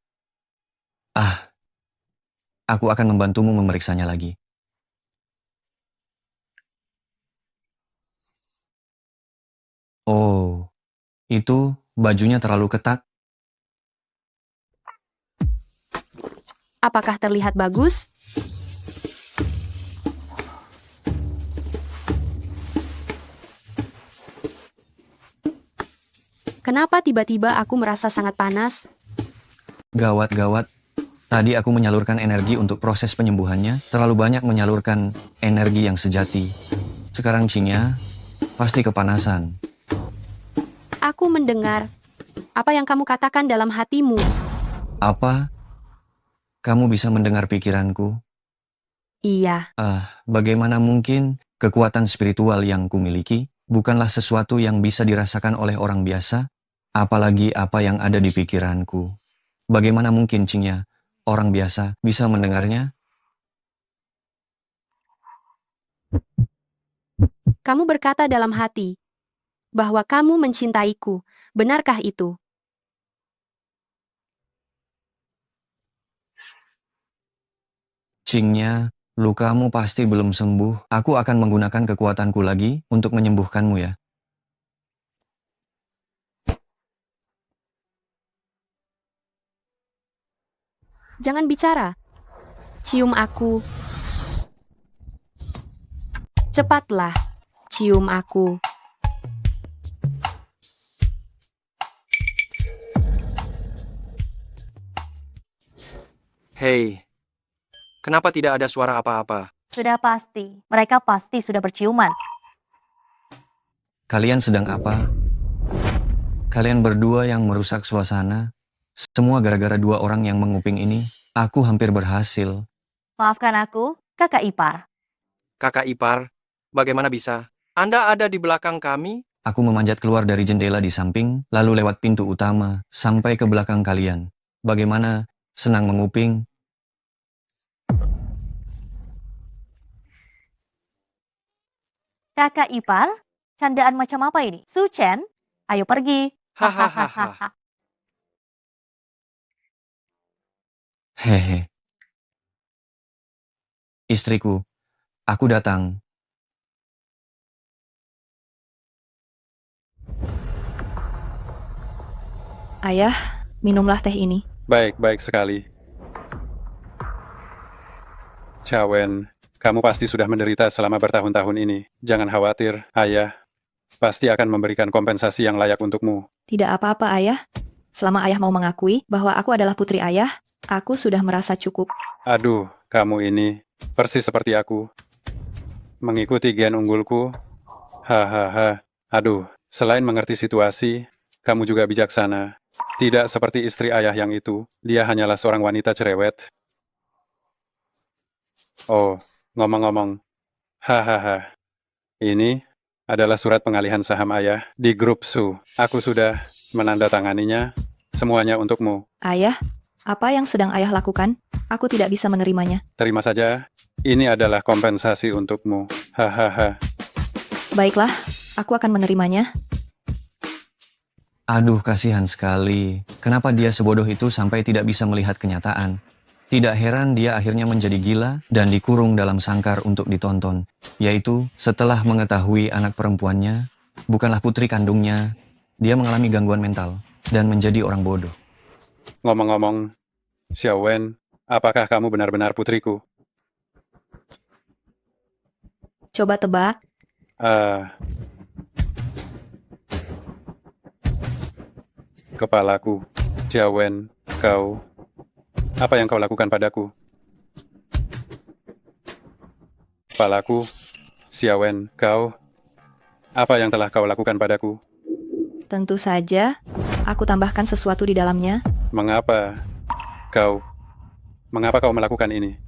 Aku akan membantumu memeriksanya lagi. Oh, itu bajunya terlalu ketat. Apakah terlihat bagus? Kenapa tiba-tiba aku merasa sangat panas? Gawat. Tadi aku menyalurkan energi untuk proses penyembuhannya, terlalu banyak menyalurkan energi yang sejati. Sekarang Qingya pasti kepanasan. Aku mendengar apa yang kamu katakan dalam hatimu. Apa? Kamu bisa mendengar pikiranku? Iya. Bagaimana mungkin kekuatan spiritual yang kumiliki bukanlah sesuatu yang bisa dirasakan oleh orang biasa, apalagi apa yang ada di pikiranku. Bagaimana mungkin Qingya, orang biasa, bisa mendengarnya? Kamu berkata dalam hati bahwa kamu mencintaiku. Benarkah itu? Qingya, lukamu pasti belum sembuh. Aku akan menggunakan kekuatanku lagi untuk menyembuhkanmu ya. Jangan bicara. Cium aku. Cepatlah. Cium aku. Hei, kenapa tidak ada suara apa-apa? Sudah pasti. Mereka pasti sudah berciuman. Kalian sedang apa? Kalian berdua yang merusak suasana. Semua gara-gara dua orang yang menguping ini. Aku hampir berhasil. Maafkan aku, kakak ipar. Kakak ipar, bagaimana bisa? Anda ada di belakang kami? Aku memanjat keluar dari jendela di samping, lalu lewat pintu utama, sampai ke belakang kalian. Bagaimana? Senang menguping? Kakak ipar, candaan macam apa ini? Su Chen, ayo pergi. Hahaha. Hehe. Istriku, aku datang. Ayah, Minumlah teh ini. Baik, baik sekali. Cawen, kamu pasti sudah menderita selama bertahun-tahun ini. Jangan khawatir, ayah pasti akan memberikan kompensasi yang layak untukmu. Tidak apa-apa, Ayah. Selama Ayah mau mengakui bahwa aku adalah putri Ayah, aku sudah merasa cukup. Aduh, kamu ini persis seperti aku. Mengikuti gen unggulku. Hahaha. Aduh, selain mengerti situasi, kamu juga bijaksana. Tidak seperti istri ayah yang itu. Dia hanyalah seorang wanita cerewet. Oh, ngomong-ngomong. Hahaha. Ini adalah surat pengalihan saham ayah di grup Su. Aku sudah menandatanganinya. Semuanya untukmu. Ayah, apa yang sedang Ayah lakukan? Aku tidak bisa menerimanya. Terima saja. Ini adalah kompensasi untukmu. Hahaha. Baiklah, aku akan menerimanya. Aduh, kasihan sekali. Kenapa dia sebodoh itu sampai tidak bisa melihat kenyataan? Tidak heran dia akhirnya menjadi gila dan dikurung dalam sangkar untuk ditonton. Yaitu, setelah mengetahui anak perempuannya bukanlah putri kandungnya, dia mengalami gangguan mental dan menjadi orang bodoh. Ngomong-ngomong, Xiaowen, apakah kamu benar-benar putriku? Coba tebak. Kepalaku, Xiaowen, kau. Apa yang kau lakukan padaku? Kepalaku, Xiaowen, kau. Apa yang telah kau lakukan padaku? Tentu saja, aku tambahkan sesuatu di dalamnya. Mengapa kau melakukan ini?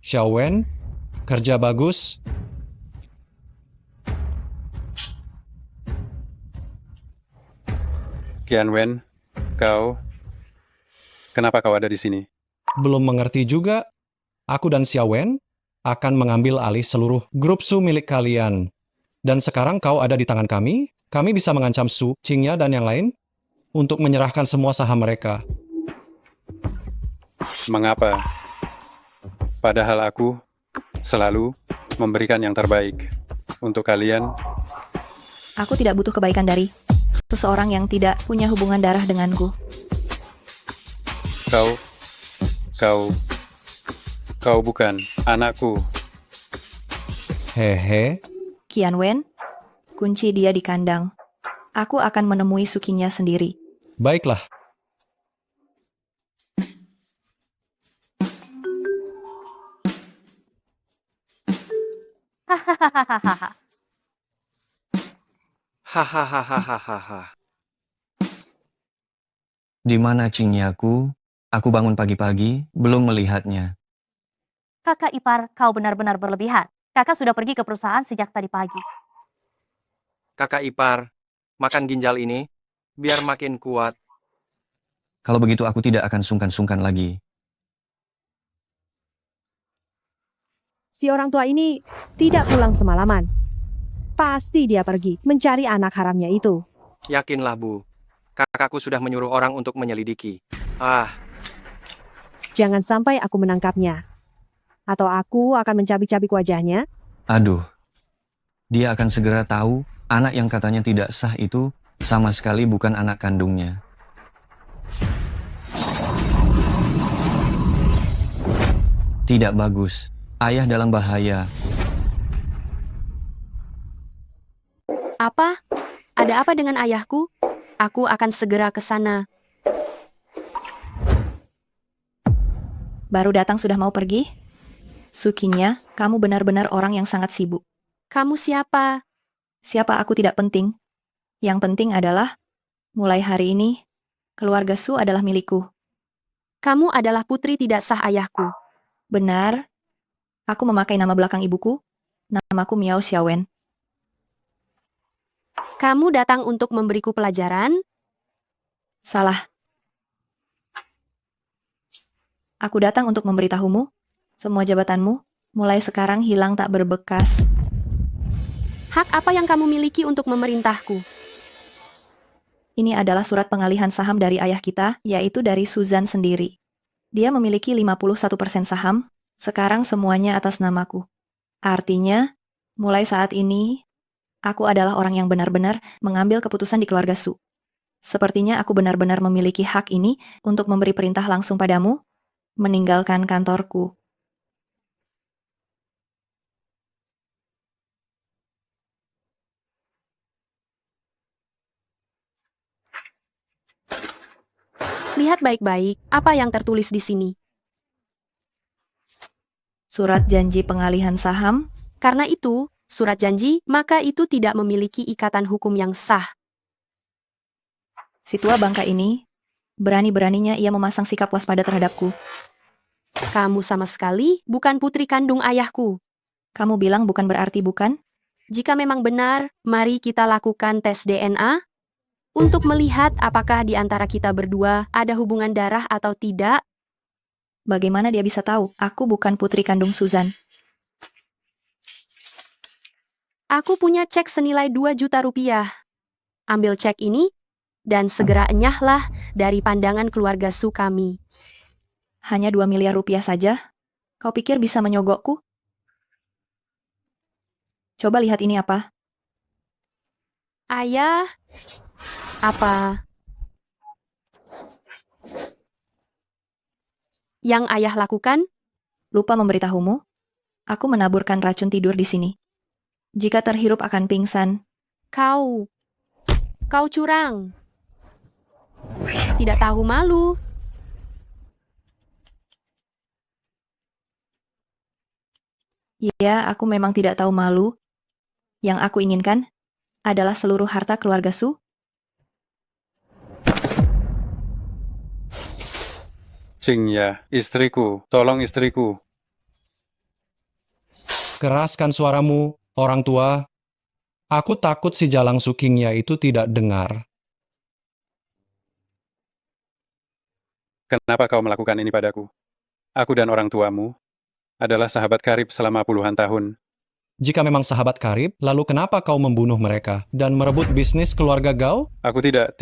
Xiaowen, kerja bagus. Qianwen, kenapa kau ada di sini? Belum mengerti juga. Aku dan Xiaowen akan mengambil alih seluruh grup Su milik kalian. Dan sekarang kau ada di tangan kami. Kami bisa mengancam Su, Qingya, dan yang lain untuk menyerahkan semua saham mereka. Mengapa? Padahal aku selalu memberikan yang terbaik untuk kalian. Aku tidak butuh kebaikan dari seseorang yang tidak punya hubungan darah denganku. Kau bukan anakku. Hehe. Qianwen, kunci dia di kandang. Aku akan menemui Sukinya sendiri. Baiklah. Hahaha. Hahaha. Di mana Qingyaku? Aku bangun pagi-pagi, belum melihatnya. Kakak ipar, kau benar-benar berlebihan. Kakak sudah pergi ke perusahaan sejak tadi pagi. Kakak ipar, makan ginjal ini, biar makin kuat. Kalau begitu aku tidak akan sungkan-sungkan lagi. Si orang tua ini tidak pulang semalaman. Pasti dia pergi mencari anak haramnya itu. Yakinlah, Bu. Kakakku sudah menyuruh orang untuk menyelidiki. Jangan sampai aku menangkapnya. Atau aku akan mencabik-cabik wajahnya. Aduh, dia akan segera tahu anak yang katanya tidak sah itu sama sekali bukan anak kandungnya. Tidak bagus. Ayah dalam bahaya. Apa? Ada apa dengan ayahku? Aku akan segera ke sana. Baru datang sudah mau pergi? Sukinya, kamu benar-benar orang yang sangat sibuk. Kamu siapa? Siapa aku tidak penting. Yang penting adalah, mulai hari ini, keluarga Su adalah milikku. Kamu adalah putri tidak sah ayahku. Benar. Aku memakai nama belakang ibuku. Namaku Miao Xiaowen. Kamu datang untuk memberiku pelajaran? Salah. Aku datang untuk memberitahumu, semua jabatanmu mulai sekarang hilang tak berbekas. Hak apa yang kamu miliki untuk memerintahku? Ini adalah surat pengalihan saham dari ayah kita, yaitu dari Suzan sendiri. Dia memiliki 51% saham, sekarang semuanya atas namaku. Artinya, mulai saat ini, Aku adalah orang yang benar-benar mengambil keputusan di keluarga Su. Sepertinya aku benar-benar memiliki hak ini untuk memberi perintah langsung padamu, meninggalkan kantorku. Lihat baik-baik apa yang tertulis di sini. Surat janji pengalihan saham. Karena itu, surat janji, maka itu tidak memiliki ikatan hukum yang sah. Si tua bangka ini, berani-beraninya ia memasang sikap waspada terhadapku. Kamu sama sekali bukan putri kandung ayahku. Kamu bilang bukan berarti bukan? Jika memang benar, mari kita lakukan tes DNA untuk melihat apakah di antara kita berdua ada hubungan darah atau tidak. Bagaimana dia bisa tahu aku bukan putri kandung Susan? Aku punya cek senilai 2 juta rupiah. Ambil cek ini, dan segera enyahlah dari pandangan keluarga Su kami. Hanya 2 miliar rupiah saja? Kau pikir bisa menyogokku? Coba lihat ini apa? Ayah, apa yang ayah lakukan? Lupa memberitahumu, aku menaburkan racun tidur di sini. Jika terhirup akan pingsan. Kau curang. Tidak tahu malu. Ya, aku memang tidak tahu malu. Yang aku inginkan adalah seluruh harta keluarga Su. Qingya, istriku, tolong istriku. Keraskan suaramu, orang tua. Aku takut si Jalang Sukingnya itu tidak dengar. Kenapa kau melakukan ini padaku? Aku dan orang tuamu adalah sahabat karib selama puluhan tahun. Jika memang sahabat karib, lalu kenapa kau membunuh mereka dan merebut bisnis keluarga Gao? Aku tidak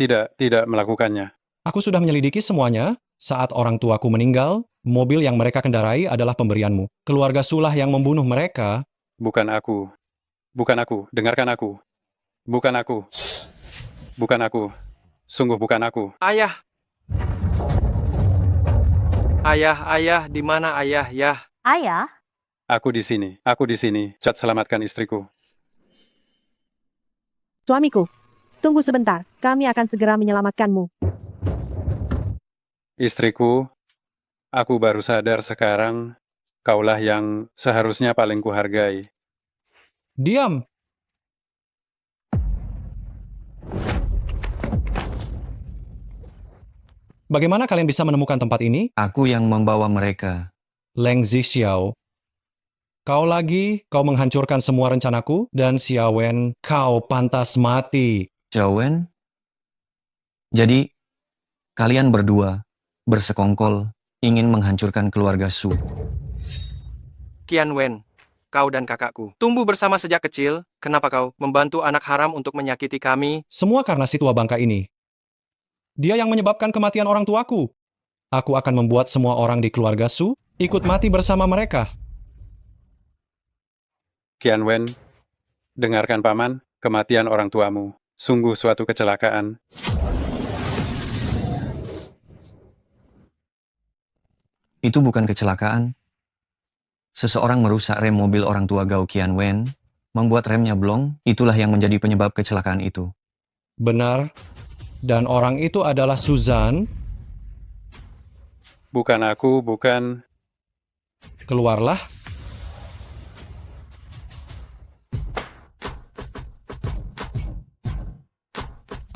melakukannya. Aku sudah menyelidiki semuanya. Saat orang tuaku meninggal, mobil yang mereka kendarai adalah pemberianmu. Keluarga Sulah yang membunuh mereka. Bukan aku. Bukan aku. Dengarkan aku. Bukan aku. Bukan aku. Sungguh bukan aku. Ayah. Ayah, di mana ayah, Yah? Ayah? Aku di sini. Aku di sini. Cat, selamatkan istriku. Suamiku, tunggu sebentar. Kami akan segera menyelamatkanmu. Istriku, aku baru sadar sekarang, kaulah yang seharusnya paling kuhargai. Diam! Bagaimana kalian bisa menemukan tempat ini? Aku yang membawa mereka. Leng Zixiao. Kau menghancurkan semua rencanaku, dan Xiaowen, kau pantas mati. Xiaowen? Jadi, kalian berdua bersekongkol ingin menghancurkan keluarga Su. Qianwen, kau dan kakakku tumbuh bersama sejak kecil. Kenapa kau membantu anak haram untuk menyakiti kami? Semua karena si tua bangka ini. Dia yang menyebabkan kematian orang tuaku. Aku akan membuat semua orang di keluarga Su ikut mati bersama mereka. Qianwen, dengarkan paman, kematian orang tuamu. Sungguh suatu kecelakaan. Itu bukan kecelakaan. Seseorang merusak rem mobil orang tua Gao Qianwen, membuat remnya blong, itulah yang menjadi penyebab kecelakaan itu. Benar. Dan orang itu adalah Suzan. Bukan aku, bukan. Keluarlah.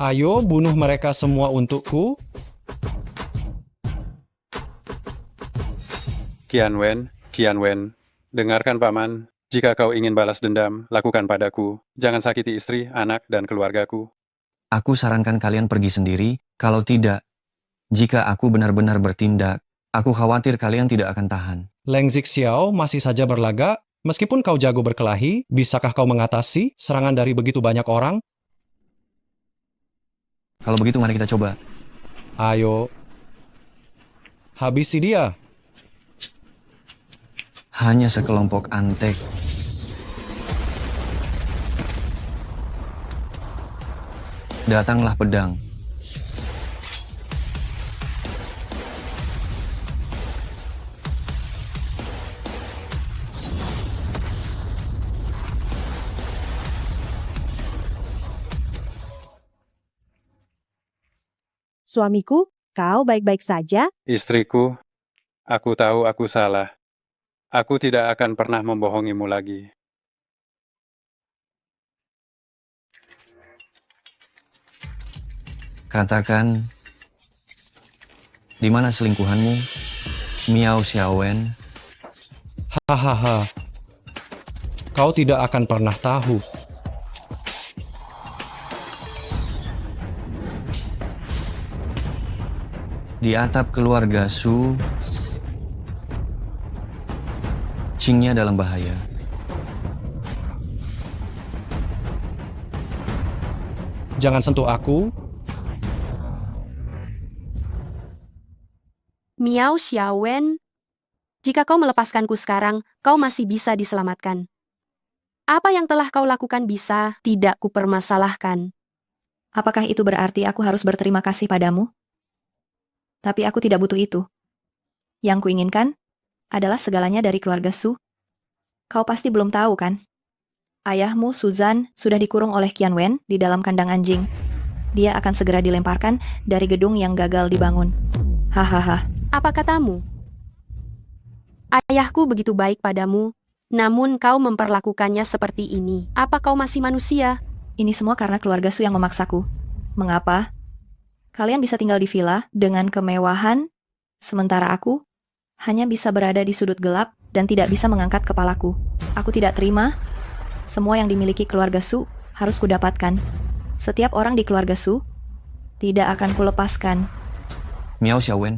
Ayo bunuh mereka semua untukku. Qianwen, dengarkan paman. Jika kau ingin balas dendam, lakukan padaku. Jangan sakiti istri, anak, dan keluargaku. Aku sarankan kalian pergi sendiri. Kalau tidak, jika aku benar-benar bertindak, aku khawatir kalian tidak akan tahan. Leng Zixiao masih saja berlagak. Meskipun kau jago berkelahi, bisakah kau mengatasi serangan dari begitu banyak orang? Kalau begitu, mari kita coba. Ayo. Habisi dia. Hanya sekelompok antek. Datanglah pedang. Suamiku, kau baik-baik saja? Istriku, aku tahu aku salah. Aku tidak akan pernah membohongimu lagi. Katakan, di mana selingkuhanmu? Miao Xiaowen. Hahaha. Kau tidak akan pernah tahu. Di atap keluarga Su, Qingnya dalam bahaya. Jangan sentuh aku. Miao Xiaowen, jika kau melepaskanku sekarang, kau masih bisa diselamatkan. Apa yang telah kau lakukan bisa tidak kupermasalahkan. Apakah itu berarti aku harus berterima kasih padamu? Tapi aku tidak butuh itu. Yang kuinginkan adalah segalanya dari keluarga Su. Kau pasti belum tahu, kan? Ayahmu, Suzan, sudah dikurung oleh Qian Wen di dalam kandang anjing. Dia akan segera dilemparkan dari gedung yang gagal dibangun. Hahaha. Apa katamu? Ayahku begitu baik padamu, namun kau memperlakukannya seperti ini. Apa kau masih manusia? Ini semua karena keluarga Su yang memaksaku. Mengapa? Kalian bisa tinggal di villa dengan kemewahan, sementara aku hanya bisa berada di sudut gelap dan tidak bisa mengangkat kepalaku. Aku tidak terima. Semua yang dimiliki keluarga Su harus kudapatkan. Setiap orang di keluarga Su tidak akan kulepaskan. Miao Xiaowen.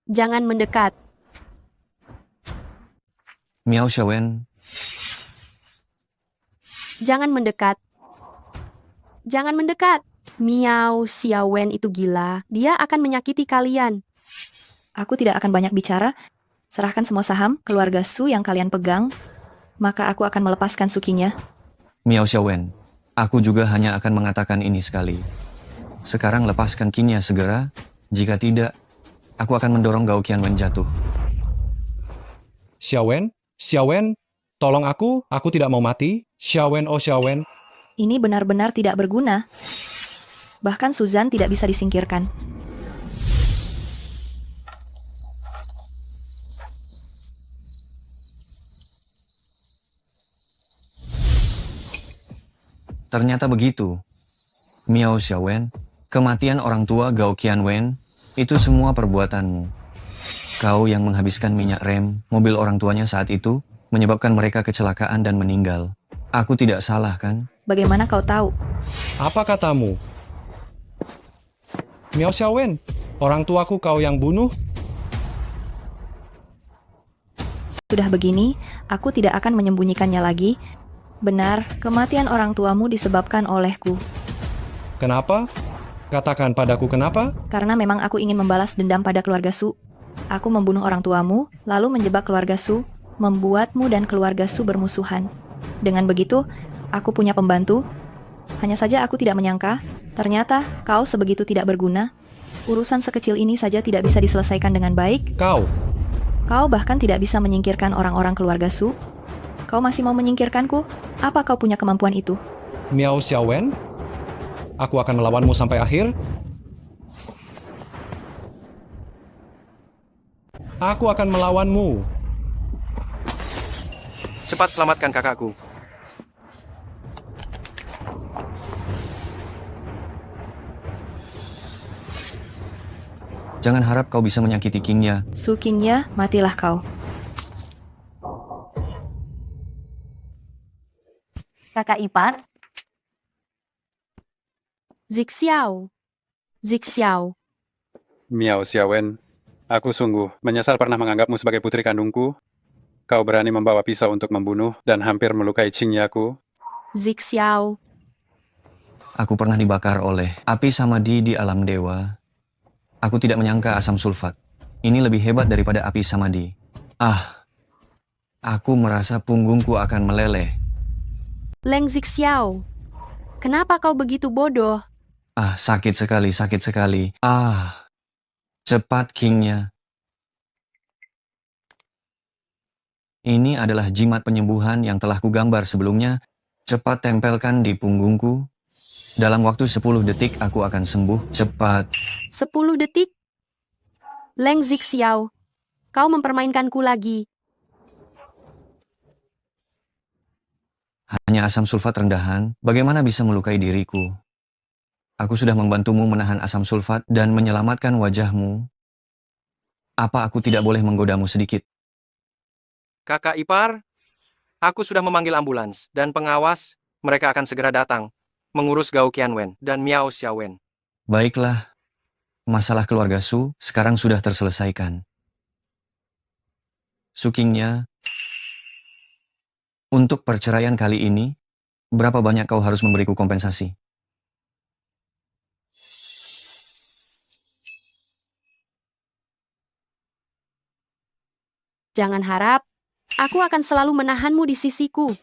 Jangan mendekat. Miao Xiaowen. Jangan mendekat. Jangan mendekat. Miao Xiaowen itu gila. Dia akan menyakiti kalian. Aku tidak akan banyak bicara. Serahkan semua saham keluarga Su yang kalian pegang, maka aku akan melepaskan Sukinya. Miao Xiaowen, aku juga hanya akan mengatakan ini sekali. Sekarang lepaskan Qingnya segera. Jika tidak, aku akan mendorong Gao Qianwen jatuh. Xiaowen, tolong aku tidak mau mati. Xiaowen, oh Xiaowen. Ini benar-benar tidak berguna. Bahkan Suzan tidak bisa disingkirkan. Ternyata begitu. Miao Xiaowen, kematian orang tua Gao Qianwen, itu semua perbuatanmu. Kau yang menghabiskan minyak rem mobil orang tuanya saat itu, menyebabkan mereka kecelakaan dan meninggal. Aku tidak salah, kan? Bagaimana kau tahu? Apa katamu? Miao Xiaowen, orang tuaku kau yang bunuh? Sudah begini, aku tidak akan menyembunyikannya lagi. Benar, kematian orang tuamu disebabkan olehku. Kenapa? Katakan padaku kenapa? Karena memang aku ingin membalas dendam pada keluarga Su. Aku membunuh orang tuamu, lalu menjebak keluarga Su, membuatmu dan keluarga Su bermusuhan. Dengan begitu, aku punya pembantu. Hanya saja aku tidak menyangka, ternyata kau sebegitu tidak berguna. Urusan sekecil ini saja tidak bisa diselesaikan dengan baik. Kau bahkan tidak bisa menyingkirkan orang-orang keluarga Su. Kau masih mau menyingkirkanku? Apa kau punya kemampuan itu? Miao Xiaowen, aku akan melawanmu sampai akhir. Aku akan melawanmu. Cepat selamatkan kakakku. Jangan harap kau bisa menyakiti Qingnya. Su Qingya, matilah kau. Kakak ipar, Zixiao. Miao Xiaowen, aku sungguh menyesal pernah menganggapmu sebagai putri kandungku. Kau berani membawa pisau untuk membunuh dan hampir melukai Qingyaku. Zixiao. Aku pernah dibakar oleh api samadhi di alam dewa. Aku tidak menyangka asam sulfat. Ini lebih hebat daripada api samadhi. Aku merasa punggungku akan meleleh. Leng Zixiao. Kenapa kau begitu bodoh? Ah, sakit sekali, sakit sekali. Ah, cepat Kingnya. Ini adalah jimat penyembuhan yang telah kugambar sebelumnya. Cepat tempelkan di punggungku. Dalam waktu 10 detik aku akan sembuh. Cepat. 10 detik? Leng Zixiao, kau mempermainkanku lagi. Hanya asam sulfat rendahan, bagaimana bisa melukai diriku? Aku sudah membantumu menahan asam sulfat dan menyelamatkan wajahmu. Apa aku tidak boleh menggodamu sedikit? Kakak ipar, aku sudah memanggil ambulans dan pengawas, mereka akan segera datang, mengurus Gao Qianwen dan Miao Xiaowen. Baiklah, masalah keluarga Su sekarang sudah terselesaikan. Su Qingnya, untuk perceraian kali ini, berapa banyak kau harus memberiku kompensasi? Jangan harap, aku akan selalu menahanmu di sisiku.